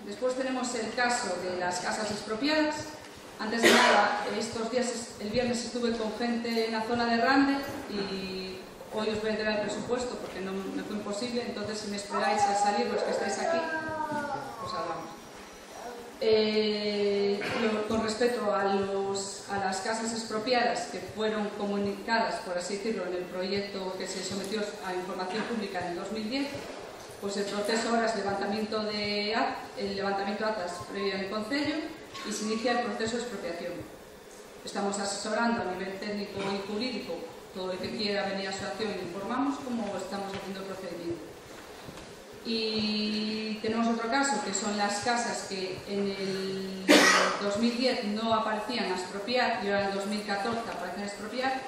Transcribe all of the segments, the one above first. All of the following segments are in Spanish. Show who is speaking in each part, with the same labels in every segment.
Speaker 1: Después tenemos el caso de las casas expropiadas. Antes de nada, estos días, el viernes estuve con gente en la zona de Rande y hoy os voy a entregar el presupuesto porque no me fue imposible, entonces si me esperáis a salir los que estáis aquí, pues hablamos. Con respecto a las casas expropiadas que fueron comunicadas, por así decirlo, en el proyecto que se sometió a información pública en el 2010, pues el proceso ahora es levantamiento de actas previo en el Concello y se inicia el proceso de expropiación. Estamos asesorando a nivel técnico y jurídico todo el que quiera venir a su acción y informamos cómo estamos haciendo el procedimiento. Y tenemos otro caso, que son las casas que en el 2010 no aparecían a expropiar y ahora en el 2014 aparecen a expropiar.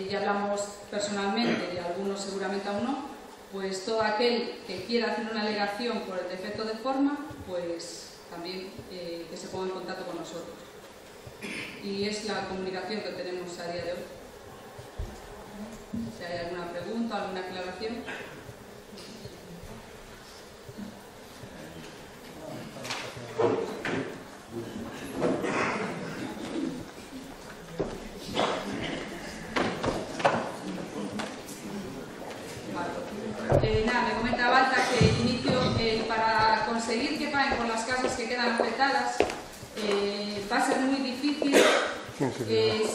Speaker 1: Ya hablamos personalmente y algunos seguramente aún no, pues todo aquel que quiera hacer una alegación por el defecto de forma, pues también que se ponga en contacto con nosotros. Y es la comunicación que tenemos a día de hoy. Si hay alguna pregunta, alguna aclaración. Nada, me comenta Balta que el inicio para conseguir que paguen por las casas que quedan afectadas va a ser muy difícil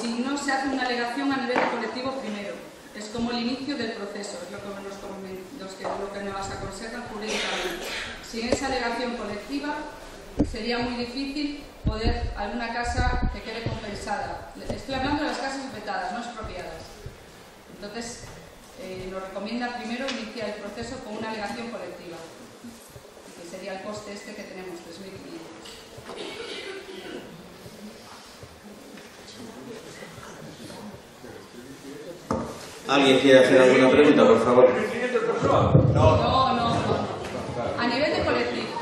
Speaker 1: si no se hace una alegación a nivel colectivo primero. Es como el inicio del proceso, es lo que nos aconsejan jurídicamente. Sin esa alegación colectiva sería muy difícil poder alguna casa que quede compensada. Estoy hablando de las casas afectadas, no expropiadas. Entonces, nos recomienda primero iniciar el proceso con una alegación colectiva, que sería el coste este que tenemos, 3.500.
Speaker 2: ¿Alguien quiere hacer alguna pregunta, por favor?
Speaker 1: No. A nivel de colectivo.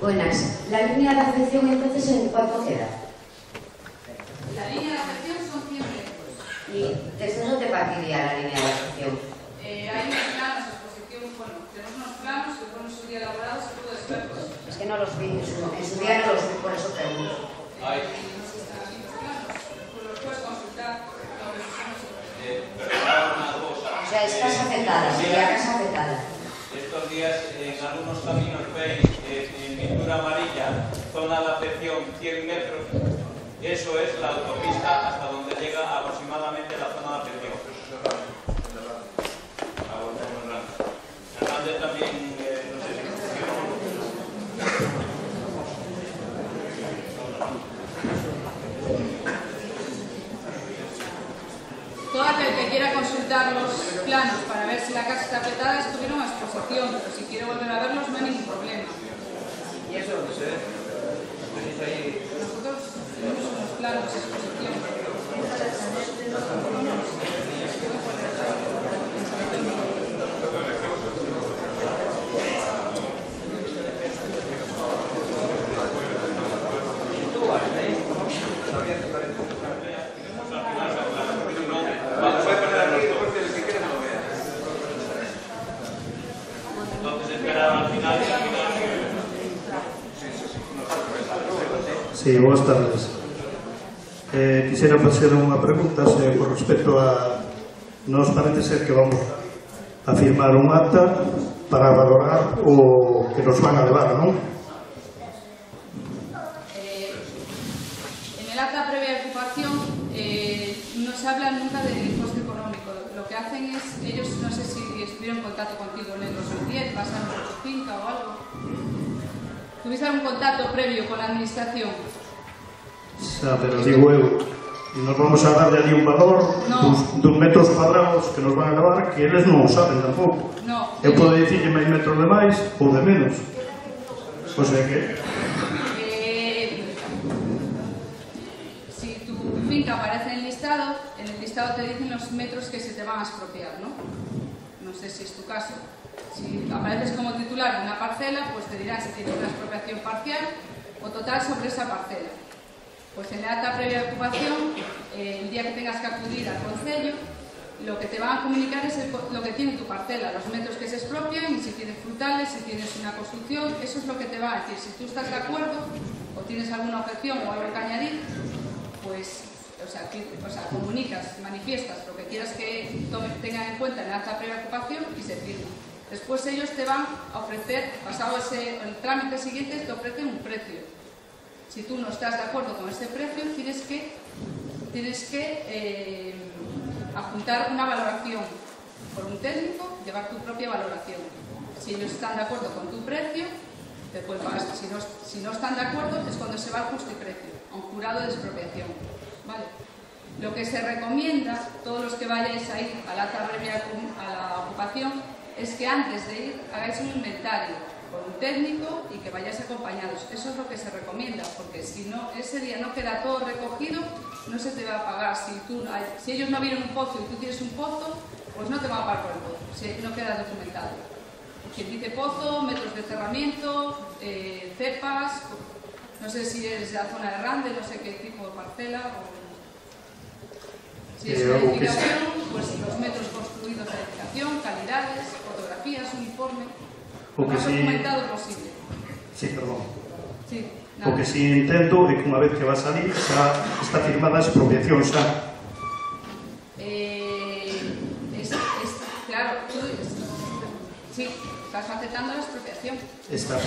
Speaker 3: Buenas. ¿La línea de afección entonces en cuánto queda?
Speaker 1: La línea de afección son 100 metros.
Speaker 3: ¿Y desde dónde partiría la línea de afección?
Speaker 1: Hay unos planos de exposición, bueno, tenemos unos planos que fueron en su día elaborados y puedo desverlos.
Speaker 3: Es que no los vi, en su día no los vi, por eso pregunto.
Speaker 1: No sé si están aquí los planos, pues los puedes consultar.
Speaker 3: O sea, es casa afectada, sería casa afectada.
Speaker 4: Estos días en algunos caminos veis en pintura amarilla, zona de afección 100 metros. Eso es la autopista hasta donde llega aproximadamente la zona de afección. Hernández también, no sé si
Speaker 1: Todo aquel que quiera consultar los planos para ver si la casa está afectada estuvieron a exposición, pero si quiere volver a verlos no hay ningún problema.
Speaker 5: ¿Y eso dónde se ve?
Speaker 1: Nosotros tenemos unos planos de exposición.
Speaker 6: Sí, boas tardes. Quisiera facer unha pregunta por respecto a... Nos parece ser que vamos a firmar un acta para valorar o que nos van a levar, non?
Speaker 1: En el acta previa de ocupación no se habla nunca del coste económico. Lo que hacen es, ellos no sé si estuvieron en contacto contigo en el 2010, pasaron por tu finca o algo. ¿Tuviste algún contacto previo con la administración?
Speaker 6: Xa, pero digo eu, nos vamos a darle ali un valor dos metros cuadrados que nos van a levar que eles non o saben tampouco. Eu podo dicirlle máis metros de máis ou de menos. O sea que...
Speaker 1: Si tu finca aparece en el listado te dicen los metros que se te van a expropiar, ¿no? No sé si es tu caso. Si apareces como titular de una parcela, pues te dirán si tienes una expropiación parcial o total sobre esa parcela. Pues en la acta previa de ocupación, el día que tengas que acudir al Concello, lo que te van a comunicar es lo que tiene tu parcela, los metros que se expropian y si tienes frutales, si tienes una construcción, eso es lo que te va a decir. Si tú estás de acuerdo o tienes alguna objeción o algo que añadir, pues comunicas, manifiestas lo que quieras que tengan en cuenta en la acta previa de ocupación y se firma. Después ellos te van a ofrecer, pasado el trámite siguiente, te ofrecen un precio. Si tú no estás de acuerdo con ese precio, tienes que adjuntar una valoración por un técnico, llevar tu propia valoración. Si ellos están de acuerdo con tu precio, te pueden pagar. Si no están de acuerdo, es cuando se va al justo precio, a un jurado de expropiación. ¿Vale? Lo que se recomienda, todos los que vayáis a ir a la acta previa a la ocupación, es que antes de ir hagáis un inventario con un técnico y que vayáis acompañados. Eso es lo que se recomienda, porque si no, ese día no queda todo recogido, no se te va a pagar. Si ellos no vieron un pozo y tú tienes un pozo, pues no te van a pagar por el pozo, si no queda documentado. Quien dice pozo, metros de cerramiento, cepas, no sé si es de la zona de Rande, no sé qué tipo de parcela, o si es una edificación, pues los metros construidos de edificación, calidades, fotografías, uniforme, lo más documentado posible.
Speaker 6: Sí, perdón.
Speaker 1: Sí,
Speaker 6: o que si entendo é que unha vez que va a salir está firmada a expropiación xa.
Speaker 1: Claro, tú sí, estás aceptando la expropiación.
Speaker 6: Está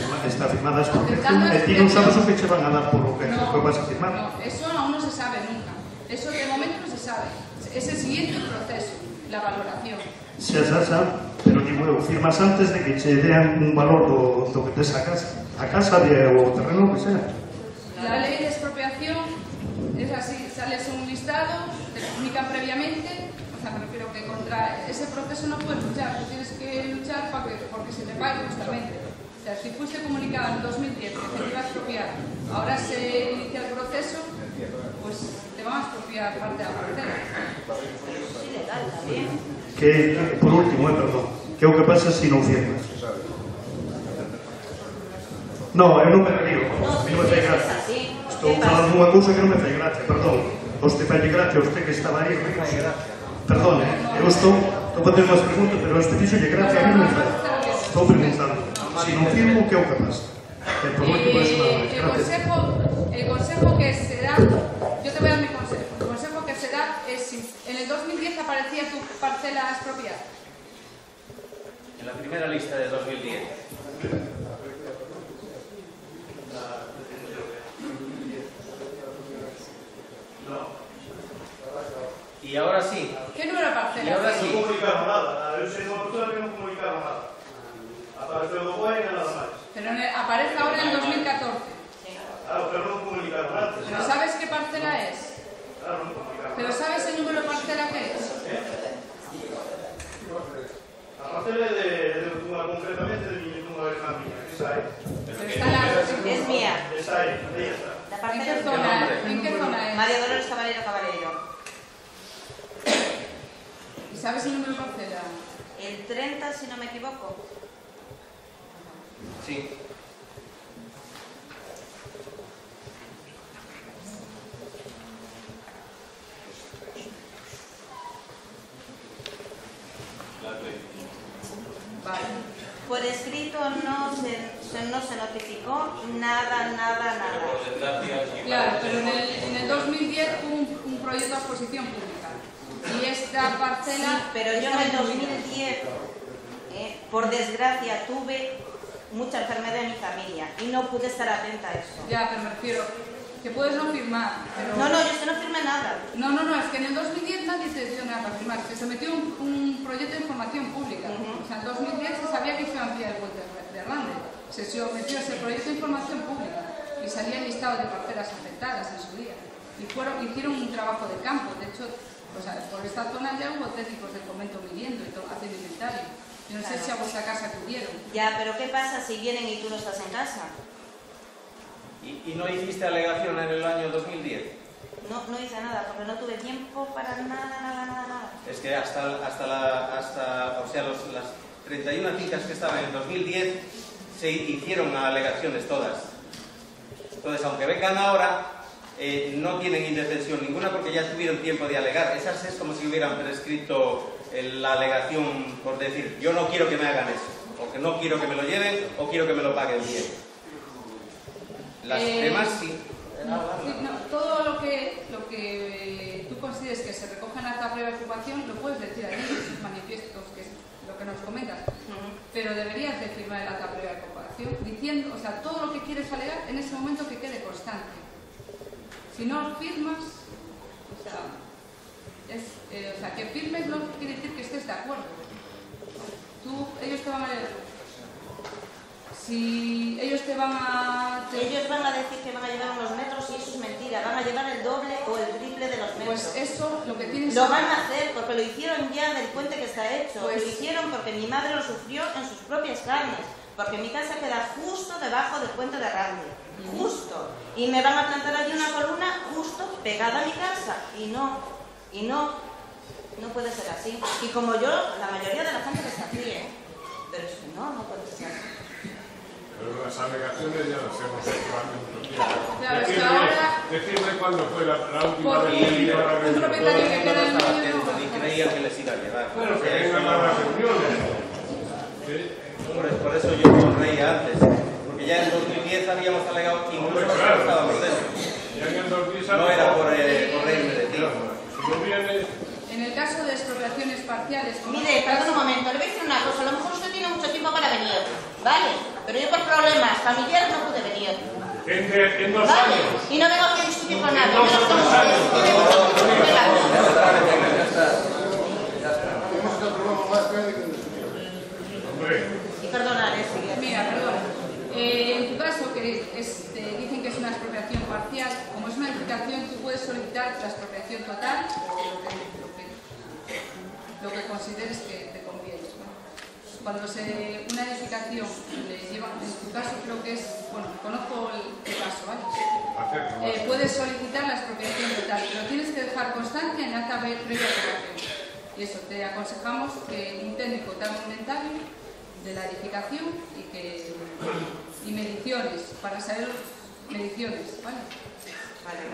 Speaker 6: firmada a expropiación e ti non sabes o que che van a dar por lo que vas a firmar.
Speaker 1: No, eso aún no se sabe nunca. Eso de momento no se sabe. Es el siguiente proceso, la valoración.
Speaker 6: Xa, pero digo eu, firmas antes de que che dean un valor do que tes a casa o terreno que sea.
Speaker 1: La lei de expropiación es así, sales un listado, te comunican previamente, o sea, me refiero que contra ese proceso no puedes luchar, tú tienes que luchar porque se te pague justamente. O sea, si fuiste comunicado en 2010 que te iba a expropiar, ahora se inicia el proceso, pues te van a expropiar parte de la parcela.
Speaker 3: Es ilegal también.
Speaker 6: Por último, perdón, que é o que pasa se non firmas? No, eu non me río, a mí non me fai gracia. Estou falando unha cousa que non me fai gracia, perdón. Oste fai gracia, oste que estaba aí. Perdón, eu estou facendo unhas preguntas, pero este fixolle gracia a mí non me fai. Estou preguntando, se non firmo, que é o que pasa? Por último, es nada máis.
Speaker 1: El consejo que se da, yo te voy a dar mi consejo. El consejo que se da es si en el 2010 aparecía tu parcela expropiada.
Speaker 2: En la primera lista de 2010. Y ahora sí.
Speaker 1: ¿Qué número de parcela?
Speaker 2: Y ahora sí.
Speaker 6: Non comunicaron nada, eu sei unha persona que non comunicaron nada. Apareceu do boi e nada máis.
Speaker 1: Pero aparece ahora en 2014.
Speaker 6: Claro, pero non comunicaron nada.
Speaker 1: ¿Pero sabes qué parcela es?
Speaker 6: Claro, non comunicaron.
Speaker 1: ¿Pero sabes el número de parcela que es?
Speaker 6: A parcela de unha concretamente de unha vecina mía, esa é.
Speaker 1: Pero está la...
Speaker 3: Es mía.
Speaker 6: Esa é, aí está.
Speaker 3: La
Speaker 1: ¿En
Speaker 3: parcela
Speaker 1: qué
Speaker 3: es
Speaker 1: zona,
Speaker 3: mía.
Speaker 1: ¿En qué zona es?
Speaker 3: María Dolores Caballero.
Speaker 1: ¿Y sabes el número de parcela?
Speaker 3: El 30, si no me equivoco.
Speaker 2: Sí.
Speaker 1: Vale.
Speaker 3: Por escrito no se notificó nada.
Speaker 1: Claro, pero en el 2010 hubo un proyecto de exposición pública. Y esta parcela...
Speaker 3: Sí, pero yo en el 2010, por desgracia, tuve mucha enfermedad en mi familia y no pude estar atenta a eso.
Speaker 1: Ya, pero me refiero que puedes no firmar. Pero...
Speaker 3: No, yo no firmé nada.
Speaker 1: No, es que en el 2010 nadie te dio nada para firmar, que se metió un proyecto de información pública. O sea, en 2010 se sabía que se iba a ampliar el puente de Rande. Se metió ese proyecto de información pública y salía el listado de parcelas afectadas en su día. Y hicieron un trabajo de campo. De hecho, pues, por esta zona ya hubo técnicos del convento viviendo y haciendo inventario. Yo no sé si a vuestra casa acudieron.
Speaker 3: Ya, pero ¿qué pasa si vienen y tú no estás en casa?
Speaker 2: ¿Y no hiciste alegación en el año 2010?
Speaker 3: No hice nada, porque no tuve tiempo para nada.
Speaker 2: Es que hasta o sea, las 31 fincas que estaban en 2010 se hicieron alegaciones todas. Entonces, aunque vengan ahora, no tienen indefensión ninguna porque ya tuvieron tiempo de alegar. Esas es como si hubieran prescrito la alegación por decir yo no quiero que me hagan eso, o que no quiero que me lo lleven, o quiero que me lo paguen bien. Las demás sí.
Speaker 1: Todo lo que tú consideres que se recoge en acta previa de ocupación lo puedes decir allí en sus manifiestos, que es lo que nos comentas, pero deberías de firmar el acta previa de ocupación diciendo, o sea, todo lo que quieres alegar en ese momento que quede constante. Si no firmas, o sea, que firmes no quiere decir que estés de acuerdo. Ellos te van a
Speaker 3: decir que van a llevar unos metros y eso es mentira, van a llevar el doble o el triple de los metros.
Speaker 1: Pues eso lo que tienes...
Speaker 3: Lo van a hacer porque lo hicieron ya del puente que está hecho,
Speaker 1: pues...
Speaker 3: lo hicieron porque mi madre lo sufrió en sus propias carnes, porque mi casa queda justo debajo del puente de Rande, justo, y me van a plantar allí una columna justo pegada a mi casa, y no puede ser así. Y como yo, la mayoría de la gente que está aquí, pero si no puede ser así.
Speaker 7: Pero las alegaciones ya las hemos hecho antes.
Speaker 1: Claro, es que ahora...
Speaker 7: Decirme cuándo fue la última vez que
Speaker 1: un propietario que queda en medio
Speaker 2: y creían que les iba a llevar.
Speaker 7: Bueno, que vengan a las reuniones.
Speaker 2: Por eso yo no reía antes, porque ya en 2010 habíamos alegado que incluso estábamos dentro. No era por reírme de ti.
Speaker 1: En el caso de expropiaciones parciales...
Speaker 3: Mire, perdón un momento, le voy a decir una cosa, a lo mejor usted tiene mucho tiempo para venir, ¿vale? Pero yo por problemas familiares no pude venir.
Speaker 7: En 2
Speaker 3: ¿Vale?
Speaker 7: años.
Speaker 3: Y no vengo aquí a discutir con nadie. Y perdonaré,
Speaker 1: mira, perdón. En tu caso, que dicen que es una expropiación parcial, como es una edificación, tú puedes solicitar la expropiación total lo que consideres que te conviene, ¿no? Cuando una edificación le lleva, en tu caso creo que es, bueno, conozco el caso, ¿vale? Puedes solicitar la expropiación total, pero tienes que dejar constancia en acta previa de ocupación. Y eso, te aconsejamos que un técnico te haga un inventario de la edificación y mediciones, para saber mediciones, ¿vale?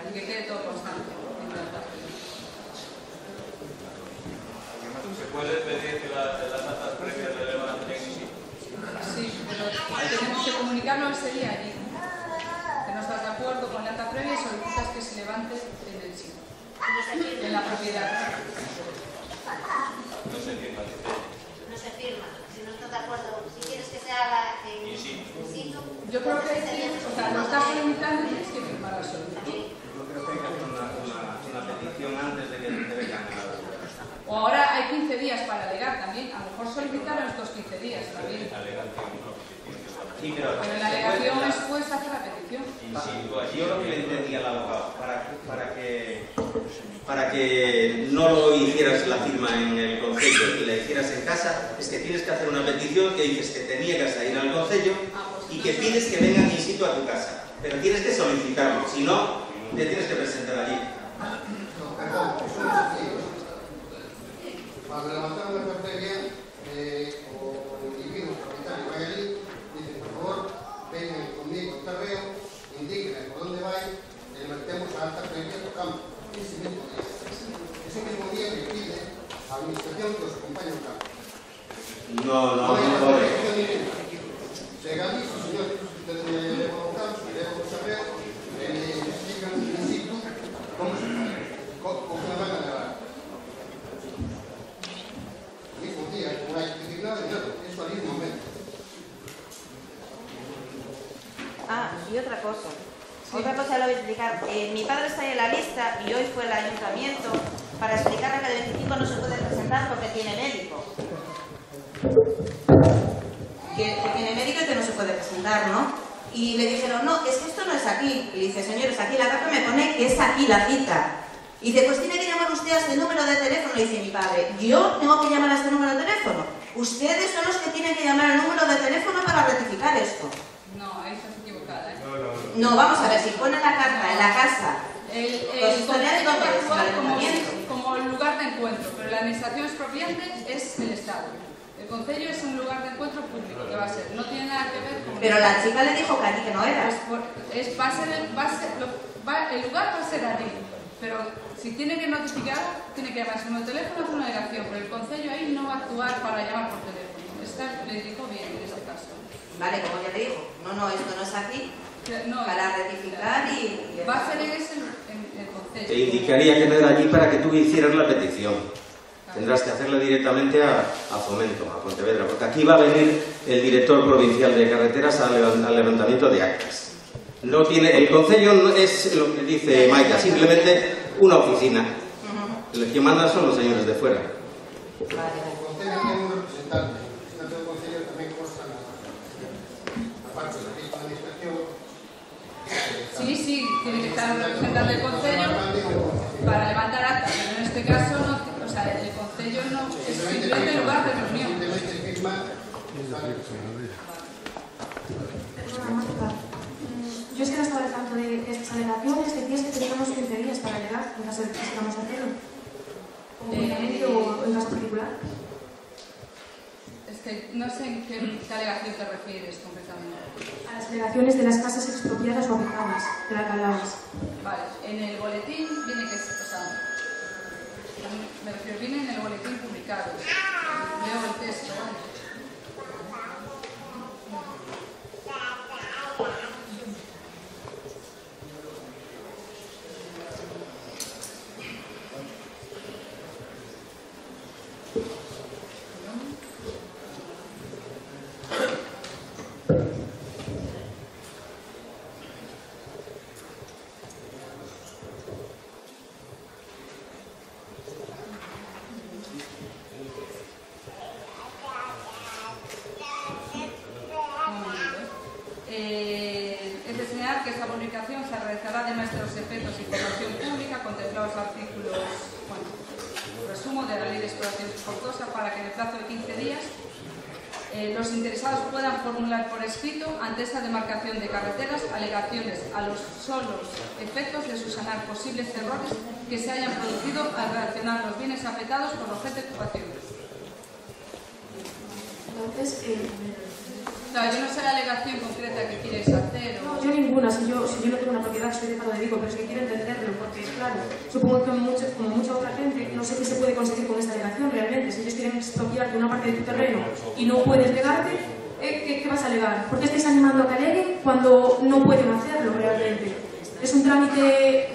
Speaker 1: Y que quede todo constante.
Speaker 4: ¿Se puede pedir que las actas previas se levanten en sí?
Speaker 1: Sí, pero tenemos que comunicarlo ese día allí. Que no estás de acuerdo con la acta previa y solicitas que se levante en el sitio, en la propiedad.
Speaker 4: No se firma.
Speaker 8: No se firma. Si no estás de acuerdo, si quieres que se haga en situ.
Speaker 1: Yo creo que lo estás solicitando y tienes que firmar la solicitud.
Speaker 2: Yo creo que hay que hacer una petición antes de que te vengan a...
Speaker 1: O ahora hay 15 días para alegar también. A lo mejor solicitaron estos 15 días también.
Speaker 2: Sí, pero
Speaker 1: la alegación es pues hacer la petición.
Speaker 2: Yo lo que le entendí al abogado, para que no lo hicieras la firma en el concello y la hicieras en casa, es que tienes que hacer una petición que dices que te niegas a ir al concello y que pides que vengan in situ a tu casa. Pero tienes que solicitarlo, si no, te tienes que presentar allí.
Speaker 9: Para levantar una cartera, o el individuo propietario vaya allí, dice, por favor, vengan conmigo al terreno, indíquenme por dónde vais, y le metemos a alta previa por campo. Ese mismo día que pide a la administración que os acompañe al campo.
Speaker 2: No.
Speaker 9: Llega allí, sí señor, ustedes me llevan al campo, me llevan al terreno, me explican in situ cómo se hace, cómo me van a llevar. Mismo día, no hay que decir nada, eso al mismo momento.
Speaker 3: Y otra cosa. Otra cosa le voy a explicar. Mi padre está ahí en la lista y hoy fue al ayuntamiento para explicarle que el 25 no se puede presentar porque tiene médico. Que tiene médico y que no se puede presentar, ¿no? Y le dijeron, no, es que esto no es aquí. Y dice, señores, aquí la carta me pone que es aquí la cita. Y dice, pues tiene que llamar usted a este número de teléfono. Le dice mi padre, ¿yo tengo que llamar a este número de teléfono? Ustedes son los que tienen que llamar al número de teléfono para rectificar esto.
Speaker 1: No, ahí estás equivocada, ¿eh?
Speaker 3: No, vamos a ver, si pone la carta en la casa,
Speaker 1: el
Speaker 3: concejo
Speaker 1: actual como lugar de encuentro, pero la administración expropiante es el Estado. El concello es un lugar de encuentro público, que va a ser, no tiene nada que ver con...
Speaker 3: Pero la chica le dijo que aquí que no era.
Speaker 1: Va a ser el lugar va a ser allí, pero si tiene que notificar, tiene que llamar su teléfono, hacer una alegación, pero el Concello ahí no va a actuar para llamar por teléfono. Le dijo bien en este caso.
Speaker 3: Vale, como ya le dijo, esto no es aquí, para rectificar y...
Speaker 1: Va a ser en el Concello.
Speaker 2: Te indicaría que no era allí para que tú hicieras la petición. Tendrás que hacerla directamente a Fomento, a Pontevedra, porque aquí va a venir el director provincial de carreteras al levantamiento de actas. No tiene, el Concello no es lo que dice Maika, simplemente una oficina. Los que mandan son los señores de fuera.
Speaker 9: El Concello tiene un representante. El Concello también consta la parte de la administración.
Speaker 1: Sí, tiene que estar un representante del Concello para levantar actas, pero en este caso no, o sea, el Concello no es simplemente el lugar de reunión.
Speaker 10: Yo es que no estaba al tanto de estas alegaciones. Decías que teníamos 15 días para alegar en caso de que quisiéramos hacerlo. ¿Comunamente o en caso particular?
Speaker 1: Es que no sé en qué alegación te refieres concretamente.
Speaker 10: A las alegaciones de las casas expropiadas o afectadas, de la que hablabas.
Speaker 1: Vale, en el boletín viene que, o sea, me refiero, viene en el boletín publicado. Leo el texto, ¿vale? Es de señalar que esta publicación se realizará además de los efectos de información pública contemplados artículos, resumo de la Ley de Explotación Forzosa, para que en el plazo de 15 días los interesados puedan formular por escrito ante esta demarcación de carreteras alegaciones a los solos efectos de subsanar posibles errores que se hayan producido al relacionar los bienes afectados por objeto de ocupación.
Speaker 10: Entonces,
Speaker 1: Claro, yo no sé la alegación concreta que quieres hacer.
Speaker 10: No, yo ninguna. Si yo no tengo una propiedad, soy de Palo de Vigo, pero es que quiero entenderlo, porque, claro, supongo que como mucha otra gente, no sé qué se puede conseguir con esta alegación realmente. Si ellos quieren expropiarte una parte de tu terreno y no puedes negarte, ¿qué vas a alegar? ¿Por qué estáis animando a que aleguen cuando no pueden hacerlo realmente? ¿Es un trámite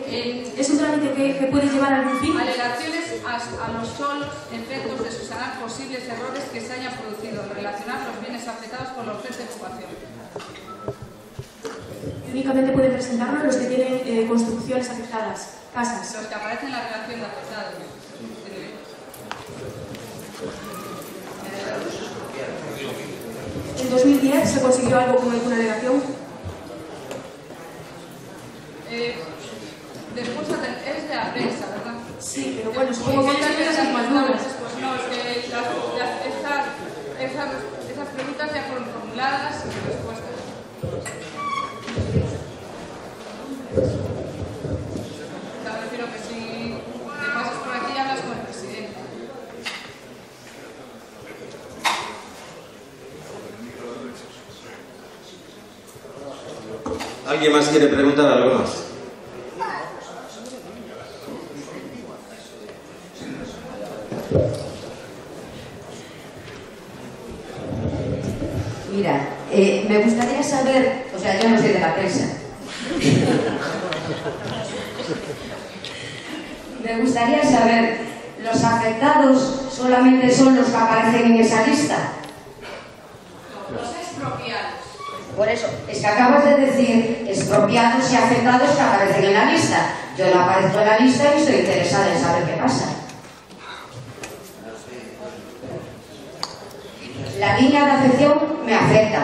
Speaker 10: que puede llevar a algún fin?
Speaker 1: Alegaciones a los solos efectos de subsanar posibles errores que se hayan producido al relacionar los bienes afectados por los objetos de ocupación.
Speaker 10: Únicamente pueden presentarlo los que tienen construcciones afectadas, casas.
Speaker 1: Los que aparecen en la relación de afectados.
Speaker 10: ¿En 2010 se consiguió algo con alguna alegación?
Speaker 1: Después es de la prensa, ¿verdad?
Speaker 10: Sí, pero bueno, supongo que hay las más duras.
Speaker 1: Pues no, es que esas preguntas ya fueron formuladas y respuestas. Me refiero que si te pasas por aquí hablas con el presidente.
Speaker 2: ¿Alguien más quiere preguntar algo más?
Speaker 11: Mira, me gustaría saber, o sea, yo no soy de la prensa. Me gustaría saber, ¿los afectados solamente son los que aparecen en esa lista?
Speaker 1: Los expropiados.
Speaker 11: Por eso, es que acabas de decir expropiados y afectados que aparecen en la lista. Yo no aparezco en la lista y estoy interesada en saber qué pasa. La línea de afección me afecta.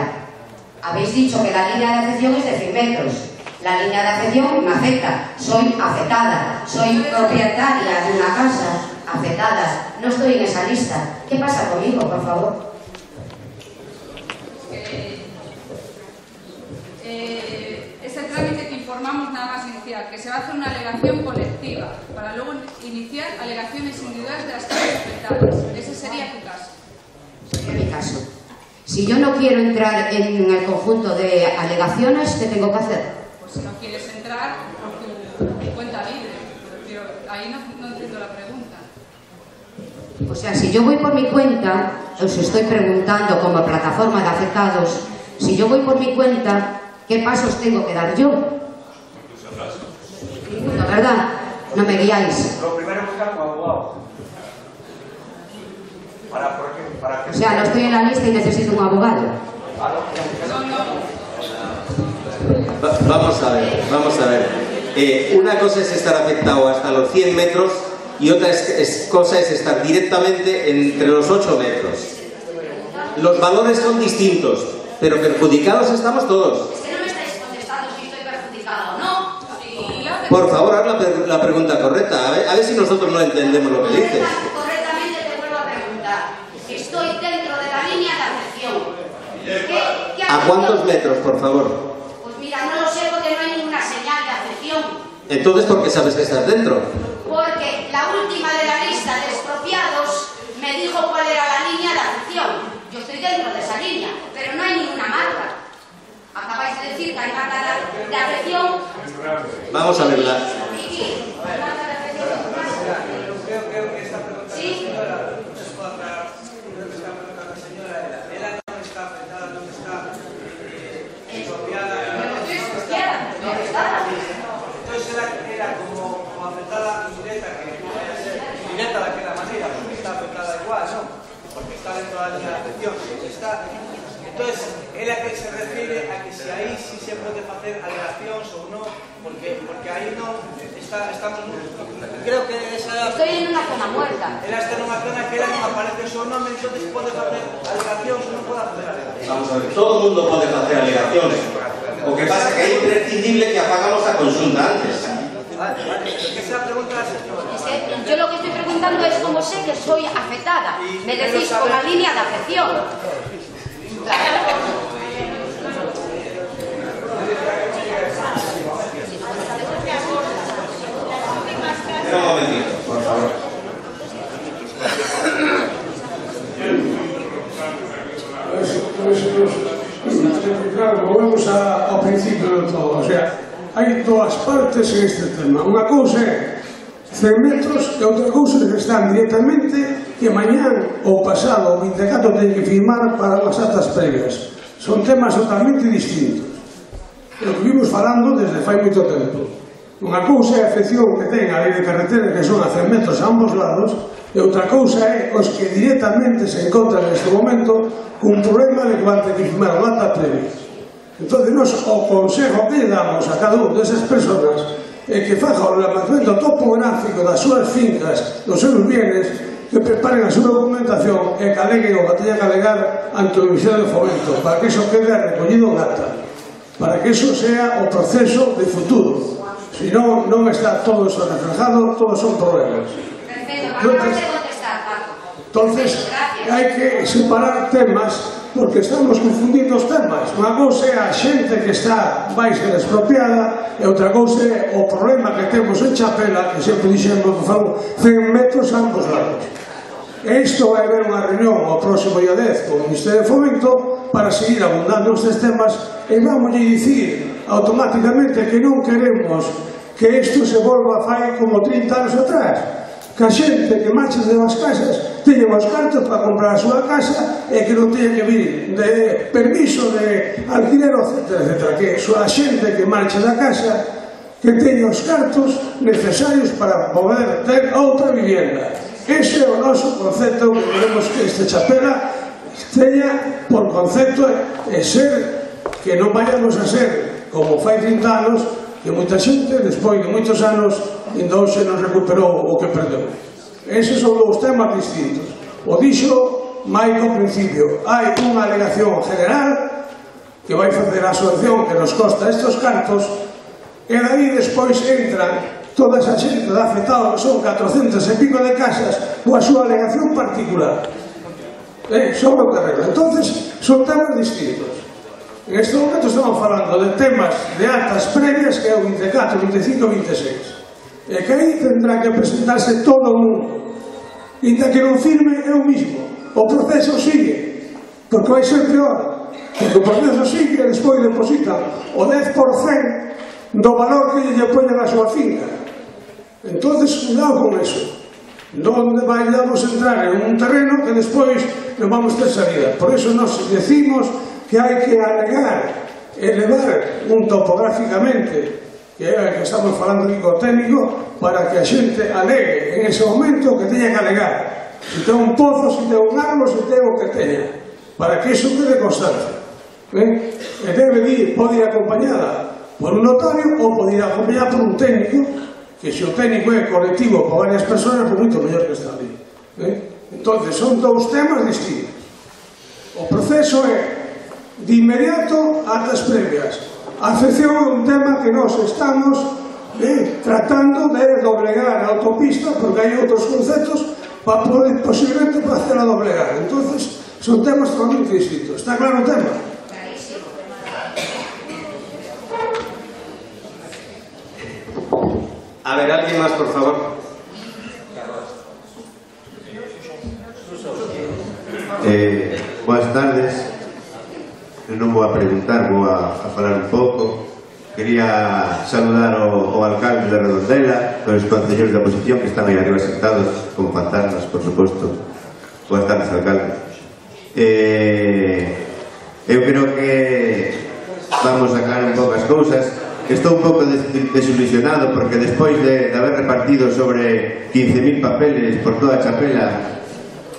Speaker 11: Habéis dicho que la línea de afección es de 100 metros. La línea de afección me afecta. Soy afectada. Soy propietaria de una casa afectada. No estoy en esa lista. ¿Qué pasa conmigo, por favor?
Speaker 1: Es el trámite que informamos nada más iniciar, que se va a hacer una alegación colectiva para luego iniciar alegaciones individuales de las casas afectadas. Ese sería tu caso.
Speaker 11: En mi caso. Si yo no quiero entrar en el conjunto de alegaciones, ¿qué tengo que hacer?
Speaker 1: Pues si no quieres entrar por tu cuenta libre. Pero ahí no entiendo la pregunta.
Speaker 11: O sea, si yo voy por mi cuenta, os estoy preguntando como plataforma de afectados, si yo voy por mi cuenta, ¿qué pasos tengo que dar yo? ¿No, verdad? No me guiáis.
Speaker 5: Lo primero es buscar un abogado. Para que
Speaker 11: o sea, no estoy en la lista y necesito un abogado.
Speaker 2: Vamos a ver. Una cosa es estar afectado hasta los 100 metros y otra cosa es estar directamente entre los 8 metros. Los valores son distintos, pero perjudicados estamos todos.
Speaker 11: Es que no me estáis contestando si estoy perjudicado o no.
Speaker 2: Por favor, haz la pregunta correcta. A ver si nosotros no entendemos lo que dices.
Speaker 11: Correctamente te vuelvo a preguntar. Estoy dentro de la línea de afección.
Speaker 2: ¿A cuántos metros, por favor?
Speaker 11: Pues mira, no lo sé porque no hay ninguna señal de afección.
Speaker 2: Entonces, ¿por qué sabes que estás dentro?
Speaker 11: Porque la última de la lista de expropiados me dijo cuál era la línea de afección. Yo estoy dentro de esa línea, pero no hay ninguna marca. Acabáis de decir que hay marca de afección.
Speaker 2: Vamos a verla.
Speaker 11: ¿Sí?
Speaker 5: Entonces era como afectada indirecta, que directa de aquella manera, porque está afectada igual, ¿no? Porque está dentro de la línea de afección. Entonces, él a que se refiere a que si ahí sí se puede hacer alegacións ou non, porque aí non estamos... Creo que esa...
Speaker 11: Estoy en una zona muerta.
Speaker 5: Ela está nunha zona que ela non aparece o seu nome, entonces pode facer alegacións ou non pode facer alegacións.
Speaker 2: Vamos a ver, todo el mundo pode facer alegacións. O que pasa é que é imprescindible que apagamos a consulta antes.
Speaker 5: Vale, que esa pregunta la señora.
Speaker 11: Yo lo que estoy preguntando es cómo sé que soy afectada. Me decís con la línea de afección.
Speaker 2: Un momentito, por favor.
Speaker 12: Claro, volvemos ao principio de todo. O sea, hai dúas partes en este tema. Unha cousa é 100 metros e outra cousa é que están directamente que mañán ou pasado o 24 ten que firmar para as actas previas. Son temas totalmente distintos. O que vimos falando desde fai moito tempo. Unha cousa é a afección que ten a lei de carretera, que son a 100 metros a ambos lados, e outra cousa é os que directamente se encontran neste momento cun problema de que van ter que firmar unha acta previa. Entón, o consejo que lle damos a cada unha desas personas é que faja o relacionamento topográfico das súas fincas, dos seus bienes, que preparen a súa documentación e que aleguen o que teñan que alegar ante o Ministerio de Fomento, para que iso quede recollido en acta, para que iso sea o proceso de futuro. Si non, non está todo eso reflejado, todos son problemas. Entonces, hai que separar temas, porque estamos confundindo os temas. Unha cousa é a xente que está vai ser expropiada e outra cousa é o problema que temos en Chapela, que sempre dixemos que fago 100 metros a ambos lados. E isto vai haber unha reunión ao próximo día 10 con o Ministerio de Fomento para seguir abundando estes temas e vamos a dicir automáticamente que non queremos que isto se volva a fai como 30 anos atrás, que a xente que marcha de as casas teña os cartos para comprar a súa casa e que non teña que vir de permiso de alquiler, etc. Que a xente que marcha da casa que teña os cartos necesarios para poder ter outra vivienda. Ese é o noso concepto que queremos que este Chapela teña por concepto e ser que non vayamos a ser como fai 30 anos que moita xente, despois de moitos anos, ainda hoxe non recuperou o que perdeu. Eses son dous temas distintos. O dixo Maico ao principio. Hai unha alegación general que vai facer a asociación que nos costa estes cartos e daí despois entran toda esa xente da afectada, son 400 e pico de casas, coa súa alegación particular. Son o terreno. Entonces, son temas distintos. En este momento estamos falando de temas de actas previas que é o 24, 25 e 26 e que aí tendrá que presentarse todo o mundo e da que non firme é o mismo, o proceso sigue porque vai ser peor, porque o proceso sigue e despois depositan o 10% do valor que lle poñen a súa finca. Entonces, cuidado con eso. Non vayamos a entrar en un terreno que despois non vamos ter salida. Por eso nos decimos que hai que alegar, elevar un topográficamente, que é o que estamos falando aquí co técnico, para que a xente alegue en ese momento que teña que alegar. Se ten un pozo, se ten un árbol, se ten o que teña, para que iso quede constancia. E debe ir, pode ir acompañada por un notario ou pode ir acompañada por un técnico, que se o técnico é colectivo con varias persoas, é moito mellor que está ali. Entón, son dous temas distintos. O proceso é de inmediato atas previas. A afección é un tema que nós estamos tratando de doblegar a autopista, porque hai outros conceptos para poder, posiblemente, para hacer a doblegar. Entón, son temas totalmente distintos. Está claro o tema?
Speaker 2: A ver, alguien más, por favor.
Speaker 13: Boas tardes. Non vou a preguntar, vou a falar un pouco. Quería saludar ao alcalde de Redondela, os concelleiros da oposición que están aí arriba sentados como fantasmas, por suposto. Boas tardes, alcalde. Eu creo que vamos a aclarar un pouco as cousas. Estou un pouco desilusionado porque despois de haber repartido sobre 15.000 papeles por toda a chapela,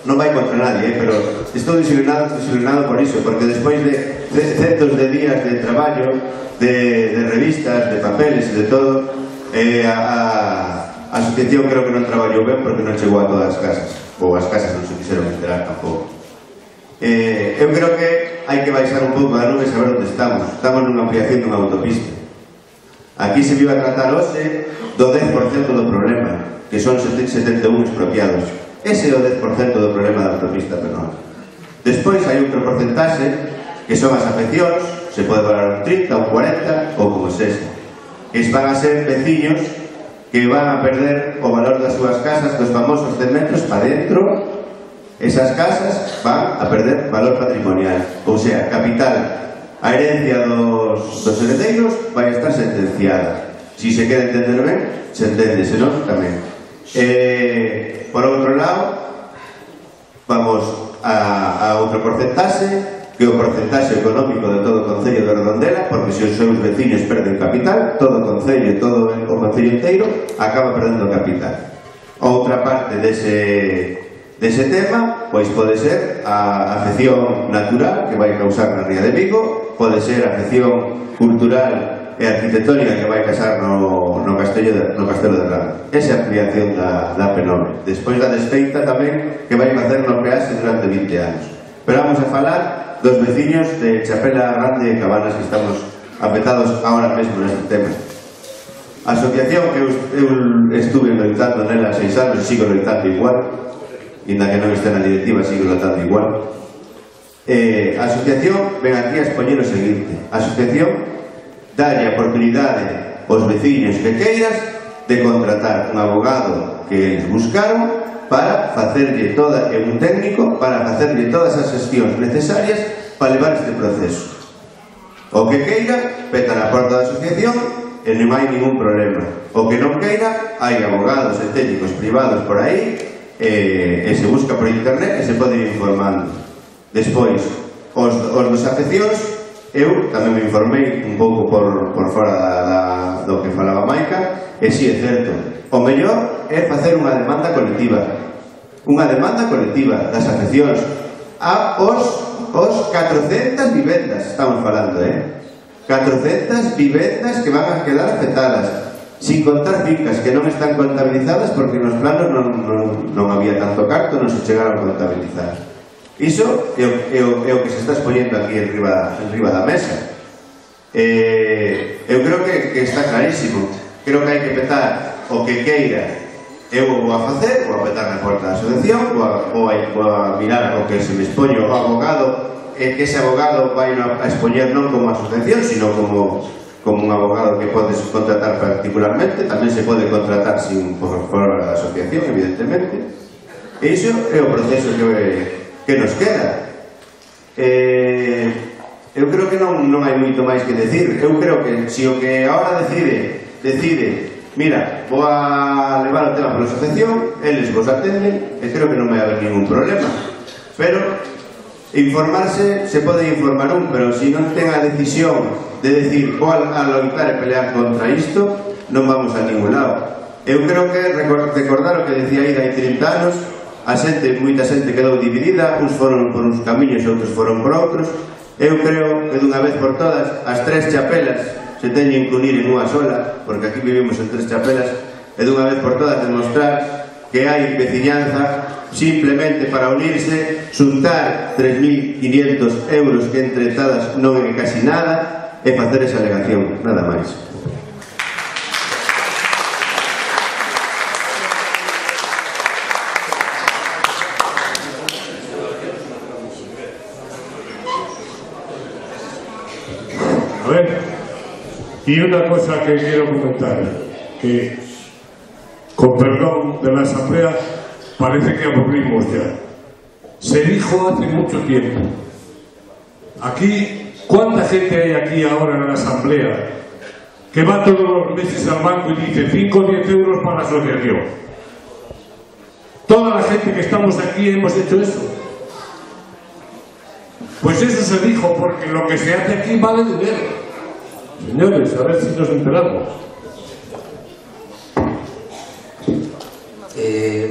Speaker 13: non vai contra nadie, pero estou desilusionado por iso, porque despois de centos de días de traballo, de revistas, de papeles e de todo, a asociación creo que non traballou ben porque non chegou a todas as casas, ou as casas non se quixeron enterar tampouco. Eu creo que hai que baixar un pouco da nube e saber onde estamos. Estamos nunha ampliación dunha autopista. Aquí se vive a tratar hoxe do 10% do problema, que son 71 expropiados. Ese é o 10% do problema da autopista penal. Despois hai outro porcentaxe, que son as afeccións, se pode falar un 30, un 40, ou como sexa. Que van a ser veciños que van a perder o valor das súas casas, dos famosos 100 metros para dentro. Esas casas van a perder valor patrimonial, ou sea, capital. A herencia dos heredeiros vai estar sentenciada. Si se quere entender ben, se entende, senón tamén. Por outro lado, vamos a outro porcentaxe, que é o porcentaxe económico de todo o Concello de Redondela, porque se os seus veciños perden capital, todo o Concello, todo o Concello inteiro acaba perdendo capital. Outra parte dese tema, pois pode ser a afección natural que vai causar na Ría de Vigo, pode ser a afección cultural e arquitectónica que vai casar no Castelo de Rama. Esa é a ampliación da P9. Despois da desfeita tamén que vai facer no peaxe durante 20 anos. Pero vamos a falar dos veciños de Chapela Grande e Cabanas que estamos afectados ahora mesmo neste tema. A asociación que eu estuve loitando nela 6 anos e sigo loitando igual, inda que non este na directiva, sigo loitando igual. A asociación ven aquí a expoñer o seguinte: a asociación dalle a oportunidade aos veciños que queiras de contratar un abogado que eles buscaron para facerlle un técnico para facerlle todas as xestións necesarias para levar este proceso. O que queira, peta na porta da asociación e non hai ningún problema. O que non queira, hai abogados e técnicos privados por aí e se busca por internet e se pode ir informando. Despois, os dos afeccións, eu tamén me informei un pouco por fora do que falaba Maica, e si é certo, o mellor é facer unha demanda colectiva das afeccións os 400 vivendas, estamos falando, 400 vivendas que van a quedar afectadas, sin contar fincas que non están contabilizadas porque nos planos non había tanto carto, non se chegaron a contabilizar. Iso é o que se está expoñendo aquí enriba da mesa. Eu creo que está clarísimo. Creo que hai que petar o que queira. Eu o vou a facer, vou a petar na porta da asociación, vou a mirar o que se me expoño o abogado, e que ese abogado vai a expoñer non como asociación, sino como un abogado que podes contratar particularmente. Tamén se pode contratar sin por fora da asociación, evidentemente. E iso é o proceso que nos queda. eu creo que non hai moito máis que decir. Eu creo que se o que agora decide, mira, vou a levar o tema pola asociación, eles vos atenden, e creo que non vai haber ningún problema. Pero informarse, se pode informar pero se non ten a decisión de decir vou a loitar e pelear contra isto, non vamos a ningún lado. Eu creo que recordar o que decía aí hai 30 anos, moita xente quedou dividida, uns foron por uns camiños e outros foron por outros. Eu creo que dunha vez por todas as tres chapelas se teñen que unir en unha sola, porque aquí vivimos en tres chapelas, e dunha vez por todas demostrar que hai veciñanza simplemente para unirse, xuntar 3.500 euros que entre todas non é casi nada e facer esa alegación, nada máis.
Speaker 7: A ver, y una cosa que quiero comentar, que con perdón de la asamblea parece que aburrimos ya. Se dijo hace mucho tiempo. Aquí, ¿cuánta gente hay aquí ahora en la asamblea que va todos los meses al banco y dice 5 o 10 euros para la asociación? Toda la gente que estamos aquí hemos hecho eso. Pues eso se dijo porque lo que se hace aquí vale dinero. Señores, a ver si nos enteramos.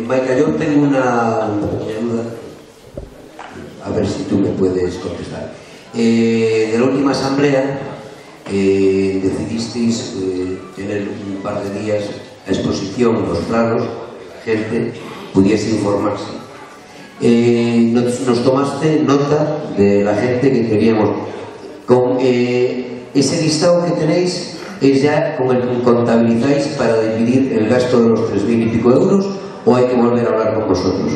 Speaker 14: Maica, yo tengo una duda, a ver si tú me puedes contestar. De la última asamblea decidisteis tener un par de días a exposición en los planos, gente pudiese informarse. Nos tomaste nota de la gente que queríamos. Con ese listado que tenéis es ya con el que contabilizáis para dividir el gasto de los 3.000 y pico euros, o hay que volver a hablar con vosotros.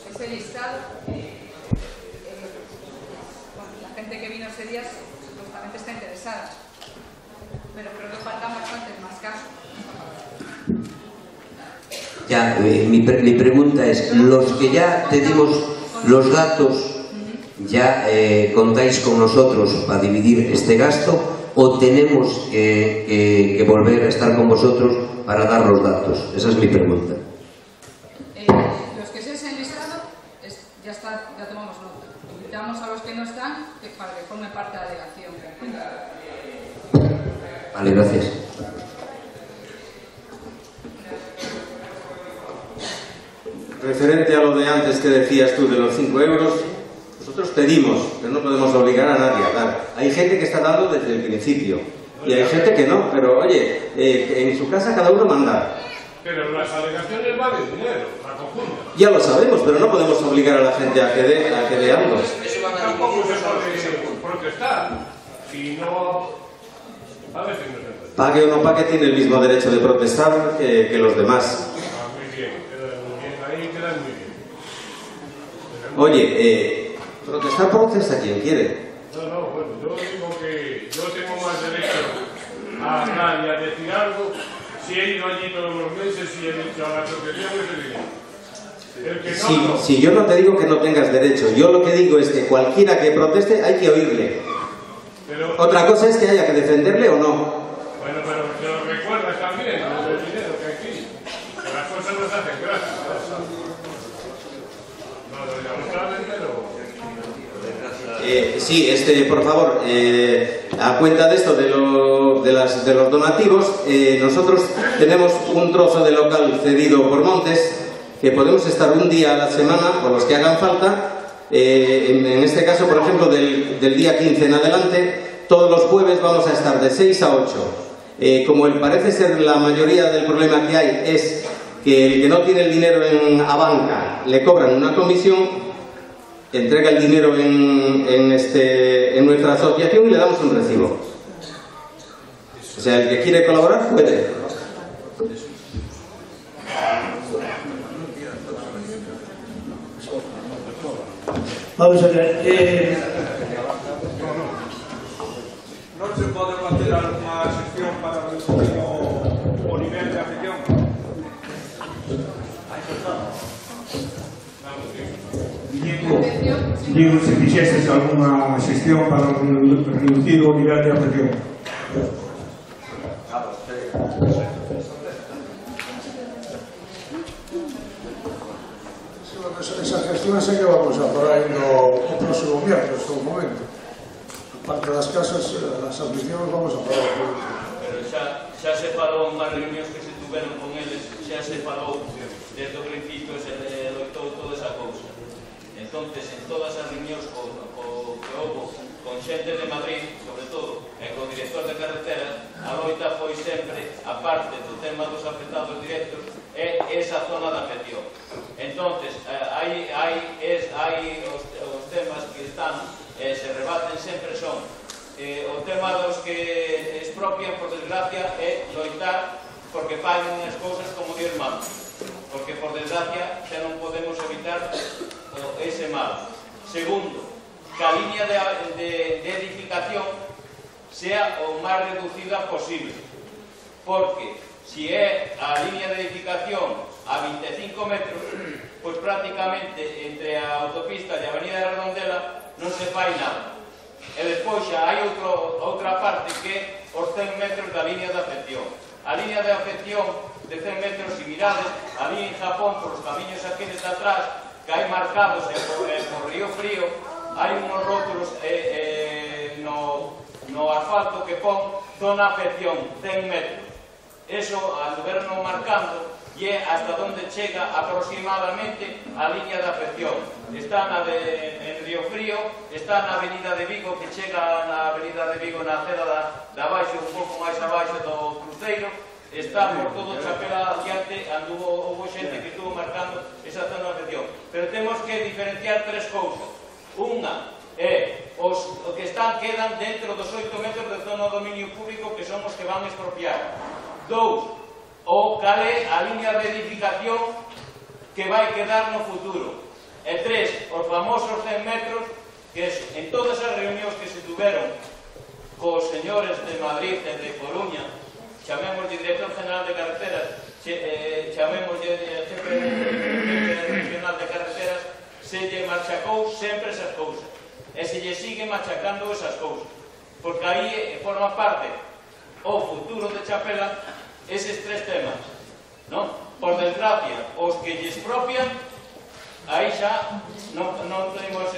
Speaker 1: Ese listado, la gente que vino ese día supuestamente está interesada, pero creo que faltan bastantes más casos.
Speaker 14: Ya, mi pregunta es, los que ya tenemos los datos, ¿ya contáis con nosotros para dividir este gasto o tenemos que volver a estar con vosotros para dar los datos? Esa es mi pregunta.
Speaker 1: Los que se han listado, ya tomamos nota. Invitamos a los que no están para que formen parte de la delegación.
Speaker 14: Vale, gracias.
Speaker 2: Referente a lo de antes que decías tú de los 5 euros, nosotros pedimos, pero no podemos obligar a nadie a dar. Hay gente que está dando desde el principio y hay gente que no, pero oye, en su casa cada uno manda.
Speaker 7: Pero las alegaciones valen dinero, la conjunta.
Speaker 2: Ya lo sabemos, pero no podemos obligar a la gente a que dé algo.
Speaker 7: Tampoco se puede protestar. Si no, a veces no se puede.
Speaker 2: Pague o no pague, tiene el mismo derecho de protestar que los demás.
Speaker 7: Muy bien, ahí quedan muy bien.
Speaker 2: Oye, protestar protesta quien quiere.
Speaker 7: No, bueno, yo digo que yo tengo más derecho a hablar y a decir algo si he ido allí todos los meses y he dicho a la asociación ese dinero. El que no,
Speaker 2: Si yo no te digo que no tengas derecho, yo lo que digo es que cualquiera que proteste hay que oírle.
Speaker 7: Pero,
Speaker 2: otra cosa es que haya que defenderle o no.
Speaker 7: Bueno, pero te lo recuerdas también, lo del dinero que aquí, que las cosas no se hacen gratis. No, lo digamos claramente, pero...
Speaker 2: Sí, por favor, a cuenta de esto, de los donativos, nosotros tenemos un trozo de local cedido por Montes, que podemos estar un día a la semana, por los que hagan falta. En este caso, por ejemplo, del día 15 en adelante, todos los jueves vamos a estar de 6 a 8. Como parece ser la mayoría del problema que hay es que el que no tiene el dinero a banca le cobran una comisión, entrega el dinero en nuestra asociación y le damos un recibo. O sea, el que quiere colaborar puede.
Speaker 12: Vamos a ver.
Speaker 4: Non se pode facer alguna sección para reducir o nivel de afección?
Speaker 7: digo se fixeses algunha xestión para reducir o nivel de afección.
Speaker 12: Esa gestión sei que vamos a falar o próximo miércoles, no momento. Aparte das casas, as afeccións vamos a falar.
Speaker 4: Pero xa se falou en máis reunións que se tuveron con eles, xa se falou desde o principio, se loitou toda esa cousa. Entonces, en todas as reunións que houve con xente de Madrid, sobre todo, e con o director de carretera, a loita foi sempre, a parte do tema dos afectados directos, é esa zona de afección. Entonces, hai os temas que están, se rebaten sempre son o tema dos que expropian, por desgracia, é loitar porque paguen as cousas como Dios manda. Porque, por desgracia, xa non podemos evitar ese mal. Segundo, que a línea de edificación sea o máis reducida posible. Porque, si é a línea de edificación a 25 metros, pois prácticamente entre a autopista e a avenida de Redondela non se fai nada. E despois xa hai outra parte que é os 100 metros da línea de afección. A línea de afección de 100 metros, si mirades, ali en Japón, por os camiños aqueles de atrás, que hai marcados por Río Frío, hai unhos rótulos no asfalto que pon zona afección, 100 metros. Eso, al verlo marcando, e é hasta onde chega aproximadamente a línea de afección. Está en Río Frío, está na avenida de Vigo, que chega na avenida de Vigo na acera de abaixo, un pouco máis abaixo do cruceiro, está por todo Chapela adiante, houve xente que estuvo marcando esa zona de afección. Pero temos que diferenciar tres cousas. Unha é os que quedan dentro dos 8 metros de zona de dominio público, que son os que van expropiar. Dous, o cal é a línea de edificación que vai quedar no futuro. E tres, os famosos 100 metros que en todas as reunións que se tuveron cos señores de Madrid e de Coruña, chamemos de director general de carreteras, chamemos de jefe regional de carreteras, se lle machacou sempre esas cousas e se lle sigue machacando esas cousas, porque aí forma parte o futuro de Chapela eses tres temas, non? Por desgracia, os que lle expropian, aí xa non tenemos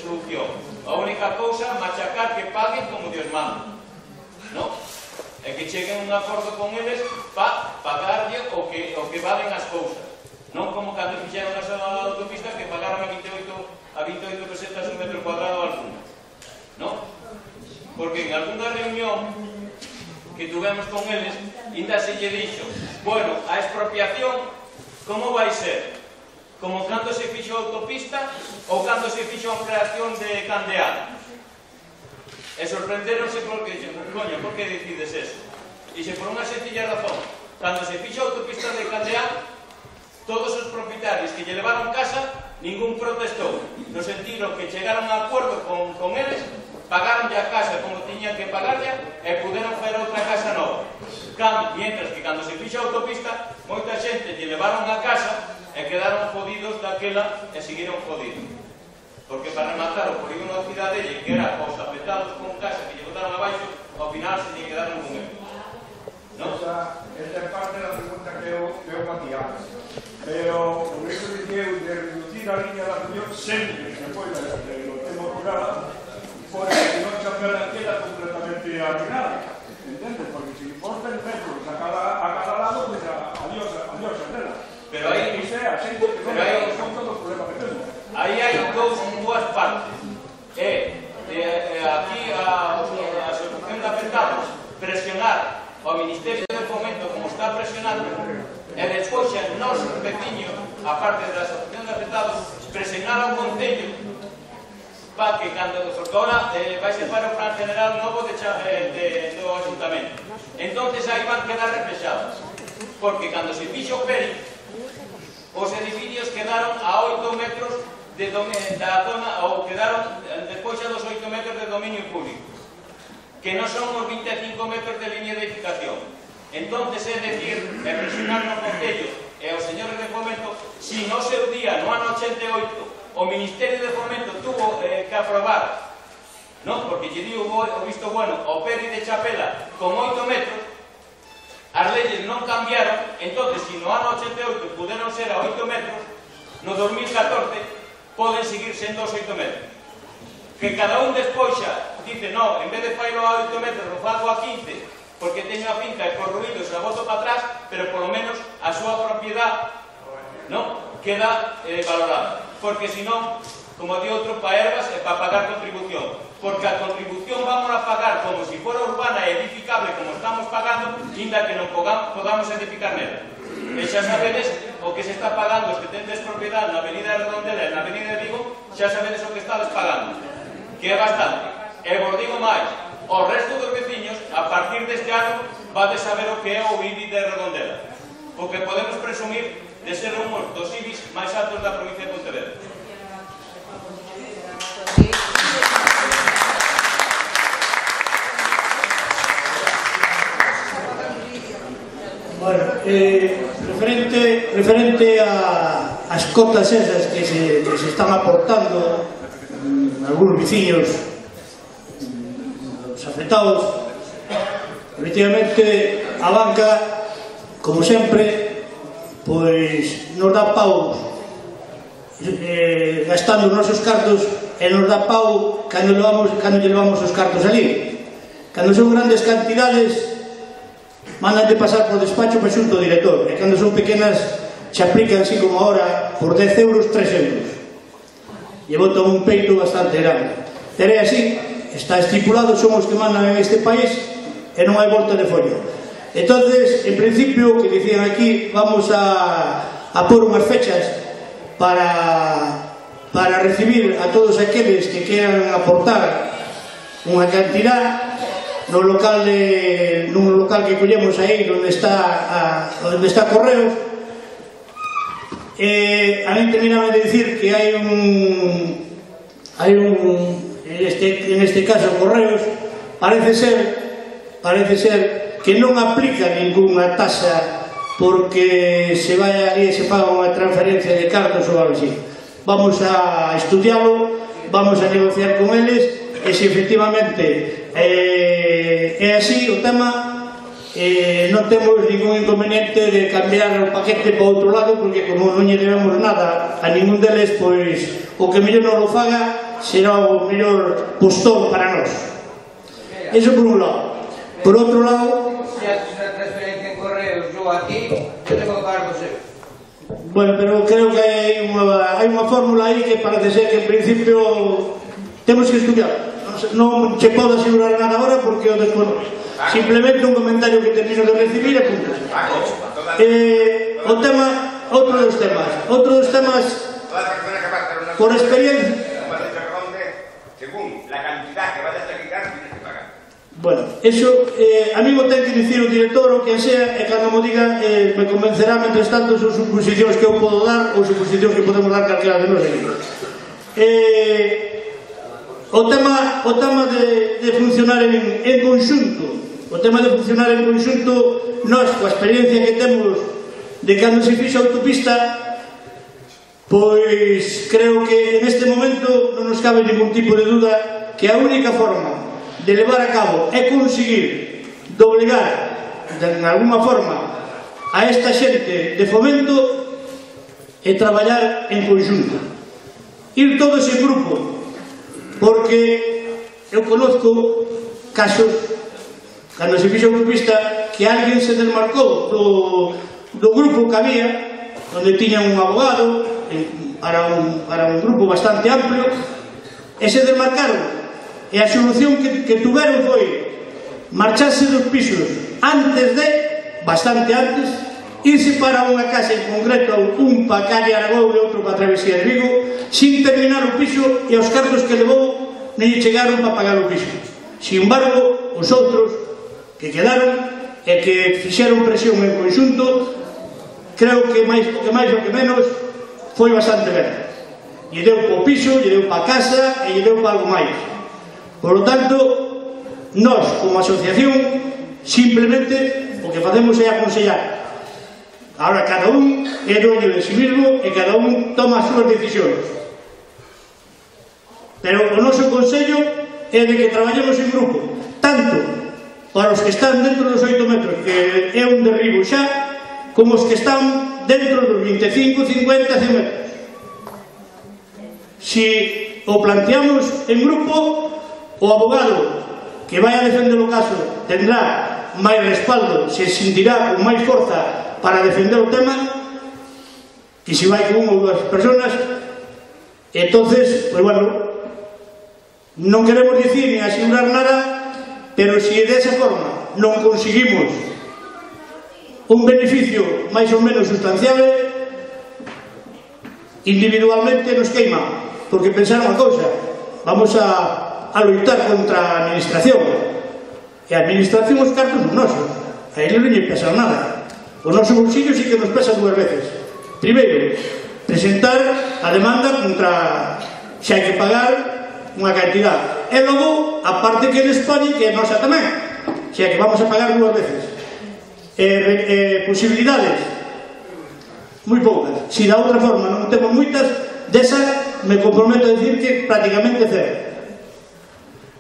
Speaker 4: solución. A única cousa, machacar que paguen como Dios manda, non? E que cheguen un acordo con eles para pagarlle o que valen as cousas. Non como cando fixeron a autopista que pagaron a 28 pesetas un metro cuadrado alguna, non? Porque en alguna reunión que tuvemos con eles, ainda se lle dixo, bueno, a expropiación, como vai ser? Como cando se fixo a autopista ou cando se fixo a ampliación de Candeal? E sorprenderonse porque dixen, coño, por que decides eso? Dixe, por unha sencilla razón, cando se fixo a autopista de Candeal, todos os propietarios que lle levaron casa, ningún protestou, no sentido que chegaron a acordo con eles, pagaron a casa como tiñan que pagarla e puderon fazer outra casa nova. Mientras que cando se fixa a autopista, moita xente lle levaron a casa e quedaron jodidos daquela e seguiron jodidos. Porque para rematar o polígono da cidade, que era os afectados con casa que lle botaron abaixo, ao final se lle quedaron con ele.
Speaker 7: Esta é parte da pregunta que eu batía antes. Pero o que eu diceu de reducir a línea de afección sempre que foi do tema rural, porque non Chapela queda completamente arruinada, entendes? Porque se por 10 metros a cada lado, pues adiós Chapela. Pero aí é a xente que non é todo o problema que temos.
Speaker 4: Aí hai dúas partes. Aquí a Asociación de Afectados presionar ao Ministerio de Fomento como está presionando e despois xa nos veciños, a parte da Asociación de Afectados, presionar ao Concello para que porque ahora vai ser para o plan general novo do Ayuntamento. Entonces aí van quedar reflexadas, porque cando se fixo o PERI, os edificios quedaron a 8 metros da zona, ou quedaron despois xa dos 8 metros de dominio público, que non son os 25 metros de línea de edificación. Entonces é decir, presionar no Concello e os señores de Fomento, si no seu día, no ano 88, o Ministerio de Fomento tuvo que aprobar, non? Porque lle dio o visto bueno ao Peri de Chapela con 8 metros, as leyes non cambiaron, entonces, se no ano 88 puderon ser a 8 metros, no 2014 poden seguir sendo os 8 metros. Que cada un despois xa dice, no, en vez de failo a 8 metros, lo fago a 15, porque teño a finca e por ruido se a boto para atrás, pero polo menos a súa propiedade queda valorada. Porque senón, como di outro, para ervas e para pagar contribución. Porque a contribución vamos a pagar como se fora urbana e edificable, como estamos pagando, inda que non podamos edificar nela. E xa sabedes o que se está pagando, os que tendes propiedade na Avenida de Redondela e na Avenida de Vigo, xa sabedes o que estades pagando, que é bastante. E vos digo máis, o resto dos veciños, a partir deste ano, vades saber o que é o IBI de Redondela, porque podemos presumir de ser un dos IBIs máis altos da provincia de Pontevedra.
Speaker 12: Bueno, referente ás cotas esas que se están aportando algúns veciños os afectados, efectivamente a banca, como sempre, pois nos dá paus gastando os nosos cartos e nos dá pau cando levamos os cartos ali. Cando son grandes cantidades mandan de pasar por despacho para xunto o director, e cando son pequenas se aplican así como ahora por 10 euros, 3 euros, e botan un peito bastante grande. Pero é así, está estipulado, son os que mandan en este país e non hai volta de folla. Entonces, en principio, que dicían aquí, vamos a pôr unhas fechas para recibir a todos aqueles que quieran aportar unha cantidad nun local que collemos aí onde está Correos. A mí terminaba de dicir que hai un en este caso Correos parece ser que non aplica ninguna tasa porque se vai ali e se paga unha transferencia de cartos ou algo así. Vamos a estudialo, vamos a negociar con eles, e se efectivamente é así o tema, non temos ningún inconveniente de cambiar o paquete para outro lado, porque como non lle debemos nada a ningún deles, pois o que mellor non lo faga será o mellor postor para nós. Eso por un lado. Por outro lado,
Speaker 5: se haces unha transferencia en Correos yo aquí, yo tengo que pagar você.
Speaker 12: Bueno, pero creo que hai unha fórmula aí que parece ser que en principio temos que estudiar. Non che podo asegurar nada agora porque o desconozco. Simplemente un comentario que termino de recibir e punto. O tema, outro dos temas por experiencia.
Speaker 15: Según la cantidad que vayas a quitar, tienes que pagar.
Speaker 12: Bueno, eso a mí mo ten que dicir o director ou quien sea, e cando mo diga me convencerá. Mentres tanto son suposicións que eu podo dar ou suposicións que podemos dar calquera de nós aquí. O tema de funcionar en conxunto, nós, coa experiencia que temos de cando se fixa a autopista, pois creo que neste momento non nos cabe ningún tipo de duda que a única forma de levar a cabo é conseguir doblegar de alguma forma a esta xente de Fomento e traballar en conxunto, ir todos en grupo. Porque eu conozco casos cando se fixa a autopista que alguén se desmarcou do grupo que había, onde tiñan un abogado para un grupo bastante amplio, e se desmarcaron, e a solución que tuveron foi marcharse dos pisos bastante antes, irse para unha casa en concreto, un para calle Aragón e outro para Travesía de Vigo, sin terminar o piso, e os cartos que levou non lle chegaron para pagar o piso. Sin embargo, os outros que quedaron e que fixeron presión en conxunto, creo que máis o que menos foi bastante ben. Lle deu para o piso, lle deu para a casa e lle deu para algo máis. Por lo tanto, nós, como asociación, simplemente o que facemos é aconsellar. Ahora cada un é dueño de si mismo e cada un toma as súas decisións.
Speaker 6: Pero o noso consello é de que traballemos en grupo, tanto para os que están dentro dos 8 metros, que é un derribo xa, como os que están dentro dos 25, 50, 100 metros. Si o planteamos en grupo, o abogado que vai a defender o caso tendrá máis respaldo, se sentirá con máis forza para defender o tema, que se vai con unha ou dúas personas, entonces, pues bueno, non queremos dicir ni asegurar nada, pero se desa forma non conseguimos un beneficio máis ou menos sustanciable, individualmente nos queima, porque pensar unha cousa, vamos a loitar contra a administración, e a administración os cartos son nosos, a eles non lle pesa nada, o noso bolsillo sí que nos pesa 2 veces. Primeiro, presentar a demanda contra se hai que pagar unha cantidad, e logo a parte que eles poñen, que é nosa tamén, xa que vamos a pagar 2 veces. Posibilidades moi poucas, se da outra forma non temos moitas, desa me comprometo a decir que prácticamente cero.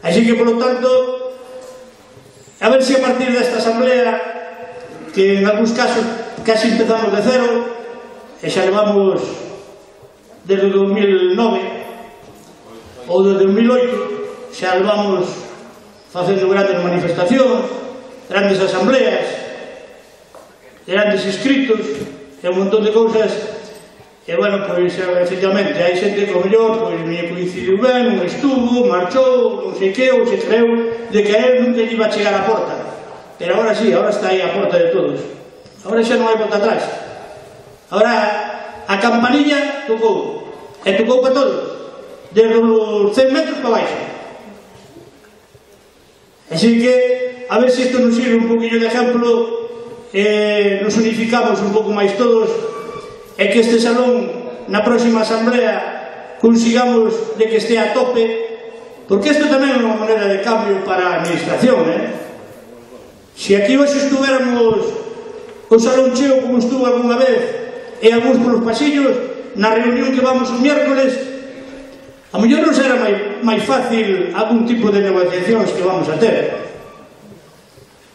Speaker 6: Así que, polo tanto, a ver se a partir desta asamblea, que en algúns casos casi empezamos de cero, e xa levamos desde 2009 ou desde 2008, xa levamos facendo grandes manifestacións, grandes asambleas, grandes escritos e un montón de cousas, e bueno, pois efectivamente hai xente que o mellor pois me coincidiu ben, non estuvo, marchou, non sei que, ou se creu de que a él nunca lle iba a chegar a porta, pero agora sí, agora está aí a porta de todos, agora xa non hai volta atrás, agora a campanilla tocou, e tocou para todos, desde os 100 metros para baixo. Así que a ver se isto nos sirve un poquillo de ejemplo, nos unificamos un pouco máis todos, e que este salón na próxima asamblea consigamos de que este a tope, porque isto tamén é unha maneira de cambio para a administración. Se aquí hoxe estuveramos o salón cheo como estuvo alguna vez e algúns polos pasillos, na reunión que vamos o miércoles, a mellor non será máis fácil algún tipo de negociacións que vamos a ter.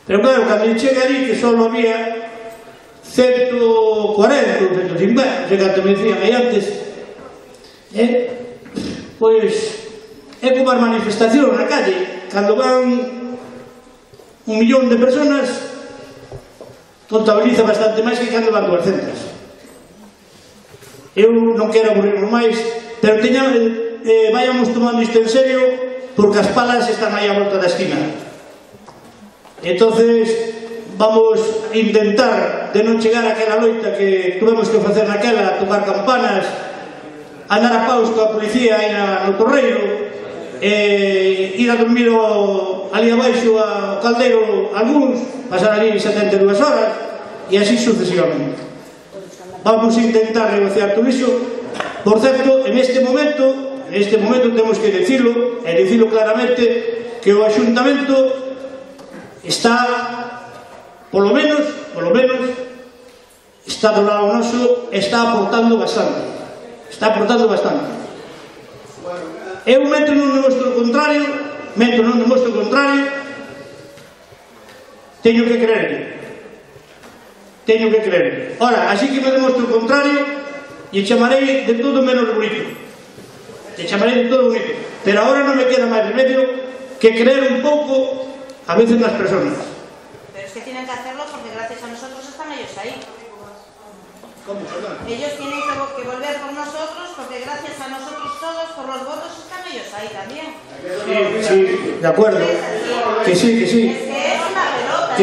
Speaker 6: Pero claro, cando chega ali que só había 140 ou 150, non sei canto me dicían aí antes, pois é como as manifestacións na calle, cando van 1 millón de personas contabiliza bastante máis que cando van 200. Eu non quero aburrirnos máis, pero vayamos tomando isto en serio, porque as palas están aí a volta da esquina. Entonces vamos a intentar de non chegar a aquela loita que tuvemos que facer naquela, tocar campanas, andar a paus coa policía aí no Torreiro, ir a dormir ali abaixo ao caldeiro algúns, pasar ali 72 horas e así sucesivamente. Vamos a intentar negociar todo iso. Por certo, en este momento temos que decirlo, e decirlo claramente, que o Axuntamento está, polo menos, está do lado noso, está aportando bastante. Eu mento non demostro o contrario, teño que creerme. Ora, así que me demostro o contrario, e chamarei de todo menos bonito. Pero agora non me queda máis remedio que creer un pouco a veces nas personas.
Speaker 3: Pero es que tienen que hacerlo porque gracias a nosotros están ellos ahí.
Speaker 6: ¿Cómo?
Speaker 3: Ellos tienen que volver por nosotros porque gracias a nosotros todos, por los votos, están ellos ahí también.
Speaker 6: Sí, de acuerdo. Que sí.
Speaker 3: Es que es una pelota.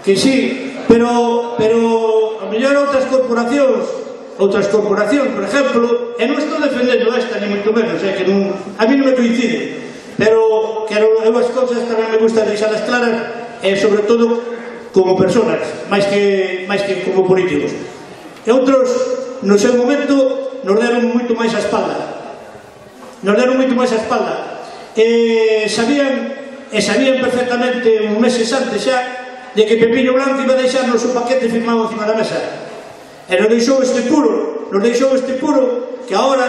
Speaker 6: Que sí, pero a mellor outras corporacións, por exemplo, e non estou defendendo esta, ni moito menos, que non, a mí non me coincide, pero que eu as cousas tamén me gusta deixalas claras, e sobre todo como personas, máis que como políticos. E outros, no seu momento, nos deron moito máis a espalda. Sabían perfectamente uns meses antes xa de que Pepillo Blanco iba a deixarnos un paquete firmado encima da mesa. E nos deixou este puro, que agora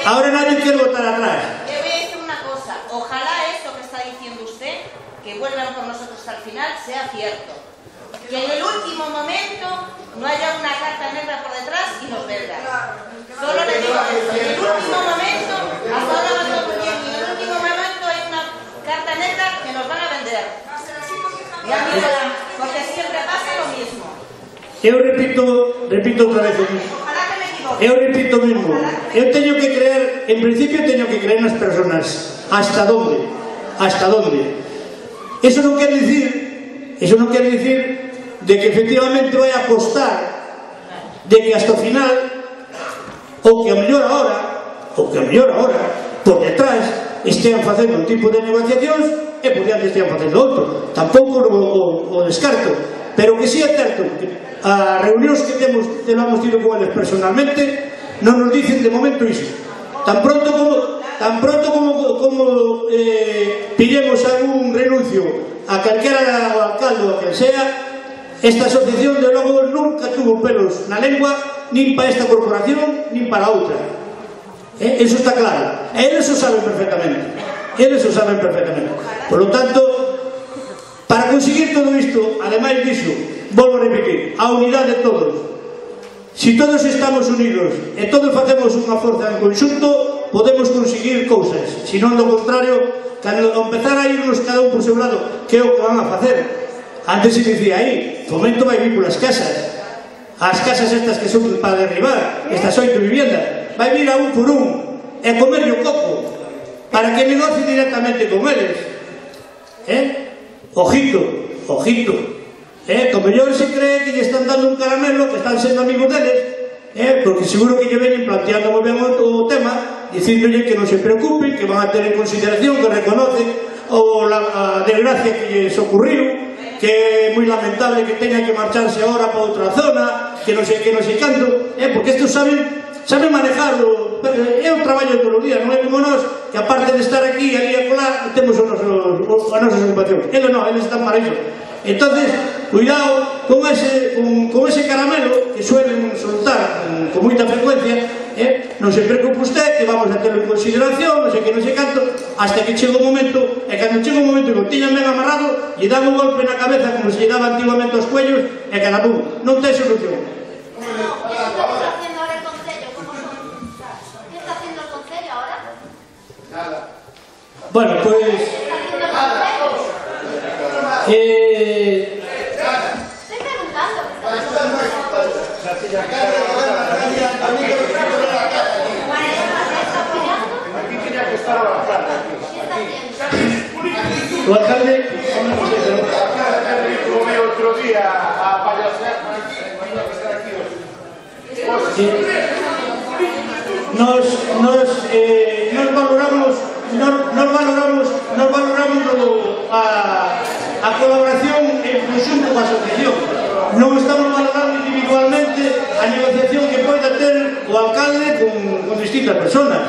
Speaker 6: nadie quer botar atrás.
Speaker 3: cosa, ojalá esto que está diciendo usted, que vuelvan por nosotros al final, sea cierto. Que en el último momento no haya una carta negra por detrás y nos vendan. Solo le digo eso, en el último momento, hasta ahora va todo muy bien, y en el último momento hay una carta negra que nos van a vender. Ya mira, porque siempre pasa lo mismo.
Speaker 12: Eu repito outra vez o mismo. Eu repito o mismo. Eu teño que creer, en principio teño que creer nas personas. ¿Hasta dónde? ¿Hasta dónde? Eso non quere dicir de que efectivamente vai a costar de que hasta o final ou que a mellor ahora por detrás estean facendo un tipo de negociacións e por diante estean facendo outro. Tampouco o descarto, pero que si é certo que as reunións que temos tido con eles personalmente non nos dicen de momento iso. Tan pronto como pillemos algún renuncio a calquera alcalde ou a quen sea, esta asociación de logo nunca tuvo pelos na lengua nin para esta corporación nin para outra. Eso está claro. Eles o saben perfectamente. Por lo tanto, para conseguir todo isto, ademais diso, volvo a repetir, a unidade de todos. Si todos estamos unidos e todos facemos unha forza en conxunto, podemos conseguir cousas. Si non, do contrario, cando empezar a irnos cada un por seu lado, que é o que van a facer? Antes se dicía aí, Fomento vai vir polas casas. As casas estas que son para derribar, estas 8 viviendas, vai vir a un por un e comerlle o coco para que negocie directamente con eles. Ojito. Como mellor se cree que lle están dando un caramelo, que están sendo amigos deles, porque seguro que lle veñen planteando moi ben o tema, dicíndolle que non se preocupen, que van a ter en consideración, que reconocen a desgracia que lles ocurriu, que é moi lamentable que teña que marcharse agora para outra zona, que non sei canto, porque estos saben manejarlo. É un traballo todos os días, non é como nós, que aparte de estar aquí, ali e colar, temos as nosas ocupacións. Eles non, eles están para iso. Entonces, cuidado con ese caramelo que suelen soltar con moita frecuencia. Non se preocupe usted, que vamos a terlo en consideración, non sei canto, hasta que chega o momento, e cando chega o momento que o tiñan ben amarrado, lle dan un golpe na cabeza como se lle daba antiguamente aos cuellos, e cada pum, non ten solución.
Speaker 8: ¿Qué está haciendo ahora el Concello? ¿Qué está haciendo el Concello ahora?
Speaker 9: Nada.
Speaker 12: Bueno, pues...
Speaker 8: ¿Qué está haciendo el Concello? Estoy preguntando.
Speaker 15: Aquí tenía que estar el alcalde.
Speaker 12: O alcalde...
Speaker 15: Como vi otro día a payasear,
Speaker 12: nos valoramos a colaboración en conjunto coa asociación. Non estamos valorando individualmente a negociación que poida ter o alcalde con distintas personas.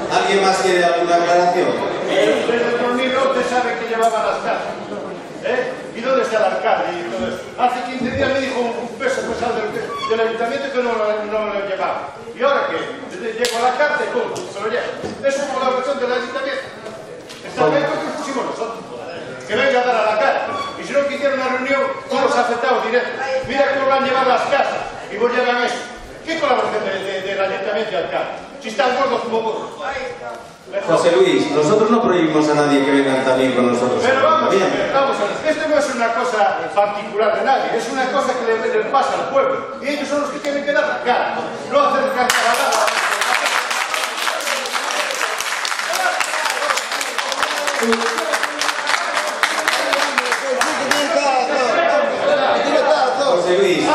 Speaker 2: ¿Alguien más quiere alguna aclaración?
Speaker 15: Desde el tornillo usted sabe que llevaba las casas. ¿Y dónde está el alcalde? Y todo eso? Hace 15 días me dijo un peso pesado del ayuntamiento que no lo llevaba. ¿Y ahora qué? Llego a la carta y pum, se lo llevo. Es una colaboración del ayuntamiento. Está bien porque lo pusimos nosotros. Que venga a dar a la cara. Y si no quisiera una reunión, todos los afectados directos. Mira cómo van a llevar las casas. Y vos llevan eso. ¿Qué colaboración del ayuntamiento y alcalde? Si están gordos como vos.
Speaker 2: José Luis, nosotros no prohibimos a nadie que vengan también con nosotros.
Speaker 15: Pero vamos a ver, esto no es una cosa particular de nadie, es una cosa que le pasa al pueblo. Y ellos son los que tienen que dar la cara, no hacer carcabalada.
Speaker 2: José Luis,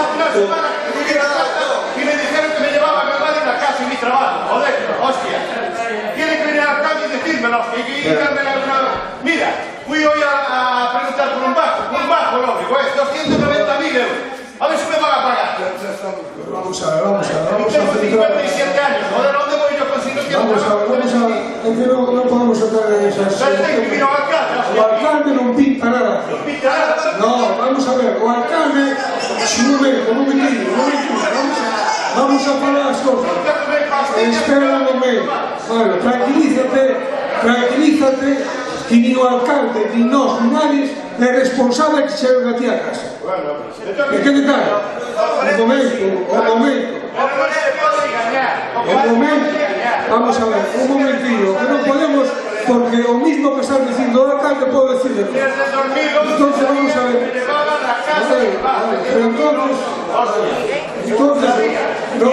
Speaker 15: y me dijeron que me llevaban a nadie en la casa y mi trabajo. Joder, hostia. Tiene que venir al alcalde y decírmelo. Mira, fui hoy a preguntar por un bajo, lógico, 290.000 euros. A ver si me van a pagar.
Speaker 12: Vamos a ver.
Speaker 15: Tengo 57 años, joder, ¿dónde voy yo con si no quiero?
Speaker 12: Vamos a ver. Es que no podemos entrar en esas...
Speaker 15: O
Speaker 12: alcalde non pinta nada. No, vamos a ver, o alcalde... Un momentito. Vamos a falar as cosas. Espera un momento. Bueno, tranquilízate, que ni o alcalde, ni nós, ni nadie é responsable que cheguen a ti a casa. E que detal? Un momento. Vamos a ver, un momentillo, que non podemos, porque o mismo que están dicindo o alcalde pode decir de todo. Entonces vamos a ver. Pero entonces, no.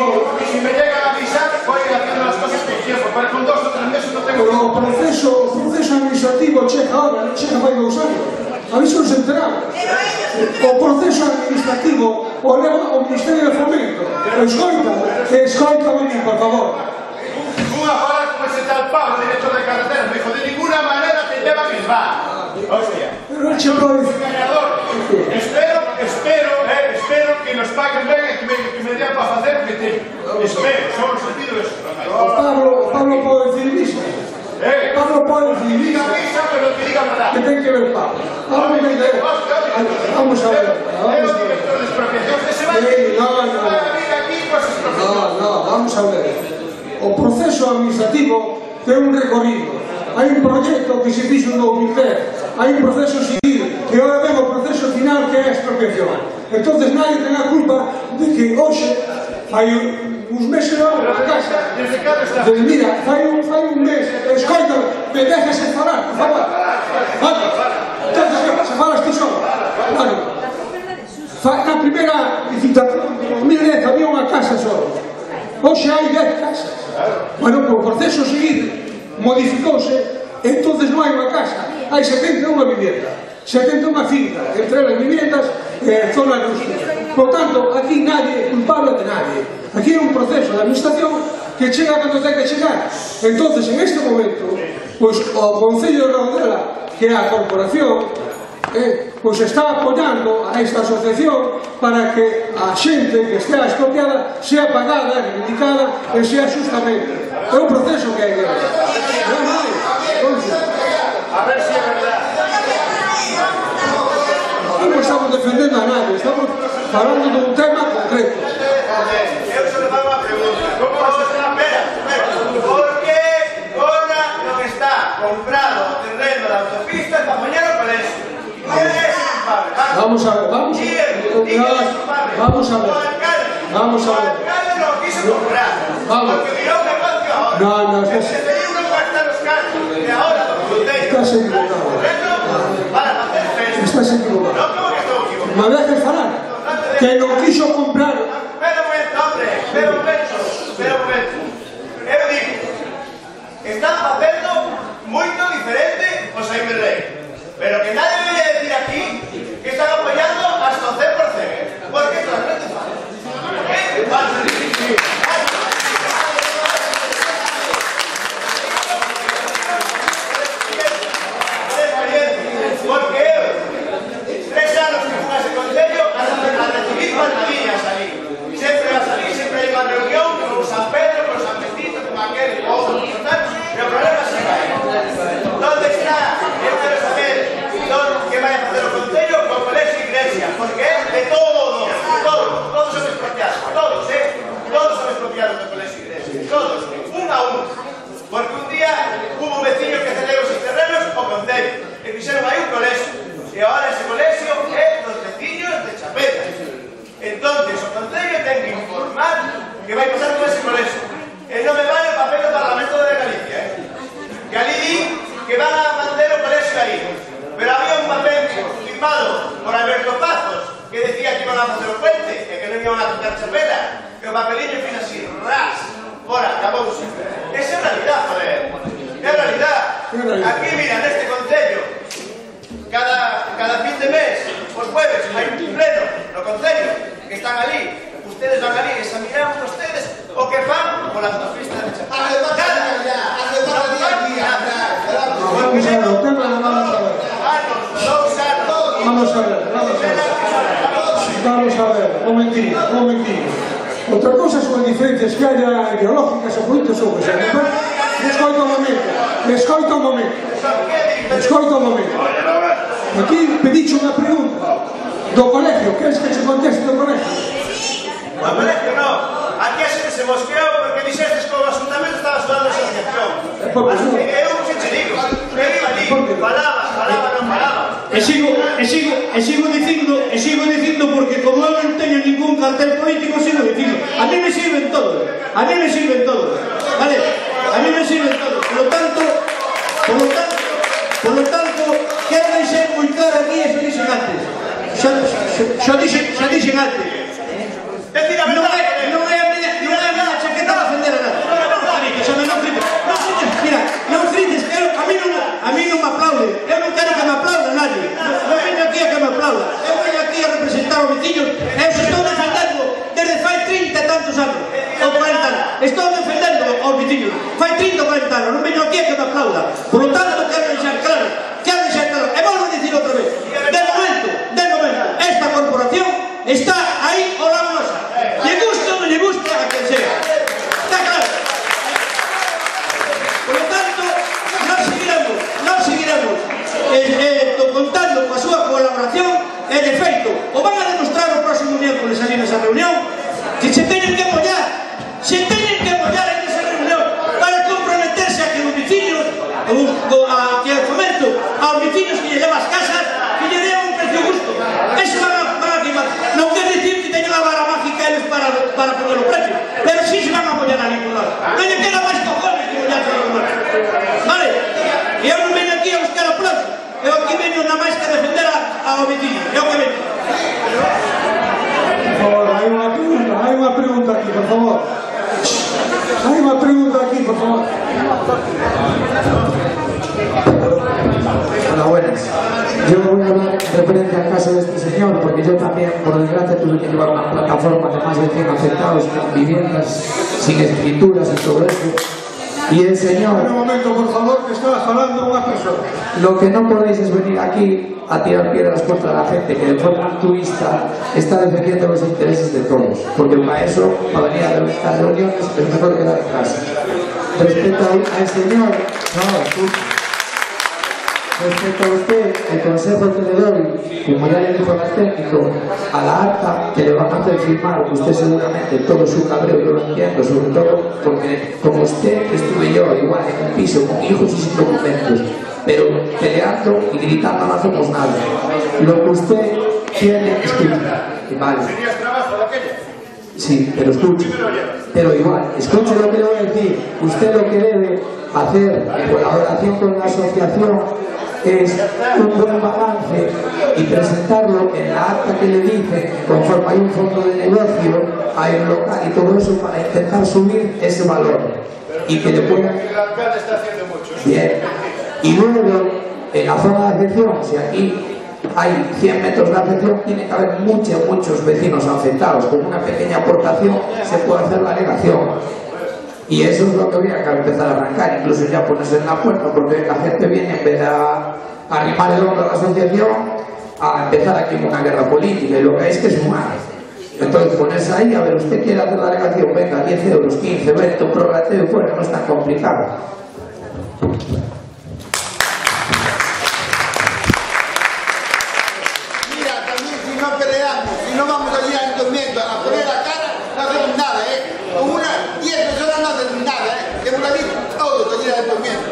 Speaker 15: Si me llegan a avisar, voy haciendo las cosas con tiempo, pero con 2 o 3 meses no tengo...
Speaker 12: Pero o proceso administrativo chega ahora, non chega fai 2 anos. A mí son se enteraron. O proceso administrativo o leva o Ministerio de Fomento. Escoítame, por favor.
Speaker 15: Unha palabra como ese tal Pablo, director de carretera, me dijo, de ninguna manera te lleva a Bilbao. Hostia.
Speaker 12: Pero el chico dice...
Speaker 15: Espero que nos paguen ben e que me den para facer o que teño. Espero, só no sentido eso.
Speaker 12: Pablo pode decir misa. Pablo pode decir misa.
Speaker 15: Diga misa, pero que diga verdad.
Speaker 12: Que ten que ver Pablo. Vamos a ver.
Speaker 15: É o director de expropiación. Se vai a vir aquí, pues expropiación.
Speaker 12: No, vamos a ver. O proceso administrativo ten un recorrido. Hai un proxecto que se fixo en 2010. Hai un proceso seguido. E agora ven o proceso final que é a expropiación. Entonces nadie ten a culpa de que hoxe fai uns meses a casa. Mira, fai un mes. Escoita, me déjase falar, por favor. Entonces, que pasa? Falas ti só. Na primeira licitación de 2010 había unha casa só. Hoxe hai 10 casas. Bueno, por proceso seguido modificouse, entonces non hai unha casa, hai 71 viviendas, 71 fincas, entre as viviendas e zonas rústicas. Por tanto, aquí nadie é culpable de nadie. Aquí é un proceso de administración que chega cando ten que chegar. Entonces, en este momento, pois o Concello de Redondela, que é a corporación, pois está apoiando a esta asociación para que a xente que estea expropiada sea pagada, reivindicada e sea justamente. É un proceso que hai que ver.
Speaker 15: A ver si é verdad.
Speaker 12: Non estamos defendendo a nadie, estamos falando dun tema concreto.
Speaker 15: Eu só le fago unha pregunta. Como vas a estar? Espera. ¿Por que Gona non está comprado o terreno da autopista para poñer o colegio? ¿Quién é ese culpable?
Speaker 12: Vamos a ver.
Speaker 15: O alcalde non quiso comprar. Porque mirou o negocio ahora.
Speaker 12: No,
Speaker 15: se teñen que gastar os cartos. E ahora, do concello.
Speaker 12: Estás equivocado.
Speaker 15: Para facer festa.
Speaker 12: Estás equivocado.
Speaker 15: Non, como que estou equivocado?
Speaker 12: Me dejes falar. Que non quiso comprar.
Speaker 15: Espera un momento, hombre. Espera un momento. Eu digo, están facendo moito diferente o Jaime Rey. Pero que nadie me vaya a decir aquí que están apoyando hasta o 100%. Porque esto es realmente falso. Porque eu, 3 anos que fui a ese concello a recibir pantalillas ali. Sempre vas ali, sempre hai unha reunión con San Pedro, con San Benito, con aquel, outro, e o problema se vai. ¿Dónde está? Eu quero saber que vai a facer o concello con o colegio e iglesia, porque é de todos son expropiados, todos son expropiados do colegio e iglesia, todos, un a un. Porque un día hubo un veciño que cedeu esos terrenos ao concello, e fixeron aí un colegio, e agora ese colegio é dos veciños de Chapeta. Entonces, o concello ten que informar que vai pasar con ese colegio. E non me vale o papel do Parlamento de Galicia, que ali di que van a manter o colegio aí. Pero había un papel firmado por Alberto Pazos que decía que iban a facer o puente e que non iban a tocar Chapela. E o papelillo fin así, ras, fora, acabouse. Esa é a realidad, joder. É a realidad. Aquí, mira, neste concello, cada fin de mes, os jueves, hai un pleno no concello que están ali. Ustedes van ali e examinaron ustedes o que fan por la autopista de Chapela.
Speaker 12: tema, vamos a ver. Vamos a ver, un momentinho. Outra cosa son as diferencias que haya ideológicas ou políticas ou que sea. Escoita un momento. Aquí pediche unha pregunta do colegio, queres que se conteste do colegio?
Speaker 5: No colegio non, aquí a xente se mosqueou porque dixestes que o asuntamento estaba sudando a asociación. Así que eu que te digo, falaba, non falaba.
Speaker 16: E sigo dicindo porque como eu non teño ningún cartel político, sigo dicindo, a mí me sirven todos, vale? A mí me sirven todos, por lo tanto, quero deixar moi claro aquí, eso dixen antes, xa dixen antes, non é a miña chaqueta para ofender a nada. Mira, non frites, a mí non me aplaude, eu non quero que me aplaude nadie, non veño aquí a que me aplauda, eu veño aquí a representar os veciños, eu se estou defendendo desde fai 30 e tantos anos, ou 40 anos, estou defendendo aos veciños, fai 30 ou 40 anos, non veño aquí a que me aplauda, por lo tanto quero deixar claro, e volvo a dicir outra vez, de momento, esta corporación está aí ao lado nosa, lle gusta ou non lle gusta a quen sea, está claro. Por lo tanto, nós seguiremos contando coa súa colaboración e de feito, o van a demostrar o próximo miércoles ali nesa reunión que se teñen que apoiar en esa reunión para comprometerse a que os veciños que el fomento aos veciños que lle leva as casas que lle den un precio justo, eso van a quemar, non quer dicir que teñen a vara mágica eles para poner o precio, pero sí se van a apoiar ali por lado, non lle queda máis cojones que mollarse a los demás, vale? E eu non veño aquí a buscar aplausos, eu aquí veño nada máis que a defender ao veciño, é o que veño.
Speaker 12: Por favor, hai unha pregunta aquí, por favor.
Speaker 17: Hola, buenas. Yo voy a hablar referente al caso de este señor, porque yo también, por desgracia, tuve que llevar una plataforma de más de 100 afectados con viviendas sin escrituras y todo eso. Y el señor...
Speaker 12: Un momento, por favor, que estaba hablando una persona.
Speaker 17: Lo que no podéis es venir aquí a tirar piedras contra la gente que de forma altruista está defendiendo los intereses de todos. Porque para eso, para venir a estas reuniones, es mejor quedar en casa. Respecto al señor... Respecto a usted, el consejo que le doy, como ya le dijo al técnico, a la acta que le van a hacer firmar, usted seguramente todo su cabreo, yo lo entiendo, sobre todo porque como usted estuve yo igual en un piso con hijos y sin documentos, pero peleando y gritando no hacemos nada. Lo que usted tiene, escucha, vale.
Speaker 15: ¿Tenías trabajo de aquella?
Speaker 17: Sí, pero escuche, pero igual, escuche lo que le voy a decir. Usted lo que debe hacer en colaboración con la asociación es un buen balance y presentarlo en la acta que le dice, conforme hay un fondo de negocio, hay un local y todo eso para intentar subir ese valor y que le puedan...
Speaker 15: El alcalde está haciendo mucho.
Speaker 17: Bien, y luego en la zona de afección, si aquí hay 100 metros de afección, tiene que haber muchos vecinos afectados. Con una pequeña aportación se puede hacer la alegación. Y eso es lo que voy a empezar a arrancar, incluso ya ponerse en la puerta, porque la gente viene en vez de arrimar el hombro a la asociación, a empezar aquí una guerra política, y lo que hay es que sumar. Entonces ponerse ahí, a ver, usted quiere hacer la alegación, venga, 10 euros, 15, 20, un prorrateo y fuera, no es tan complicado.
Speaker 9: Mira, también si no peleamos, si no vamos allí a encomienda a poner la cara, no hacemos nada, Con 10 personas no hacen nada, Que por allí todos allí a encomienda.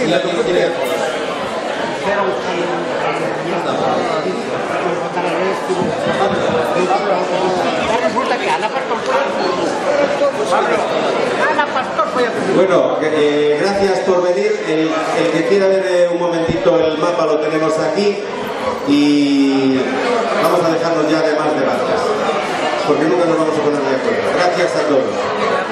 Speaker 2: la tiene.
Speaker 18: Bueno, gracias por venir. El que quiera ver un momentito el mapa lo tenemos aquí y vamos a dejarnos ya de más debates, porque nunca nos vamos a poner de acuerdo. Gracias a todos.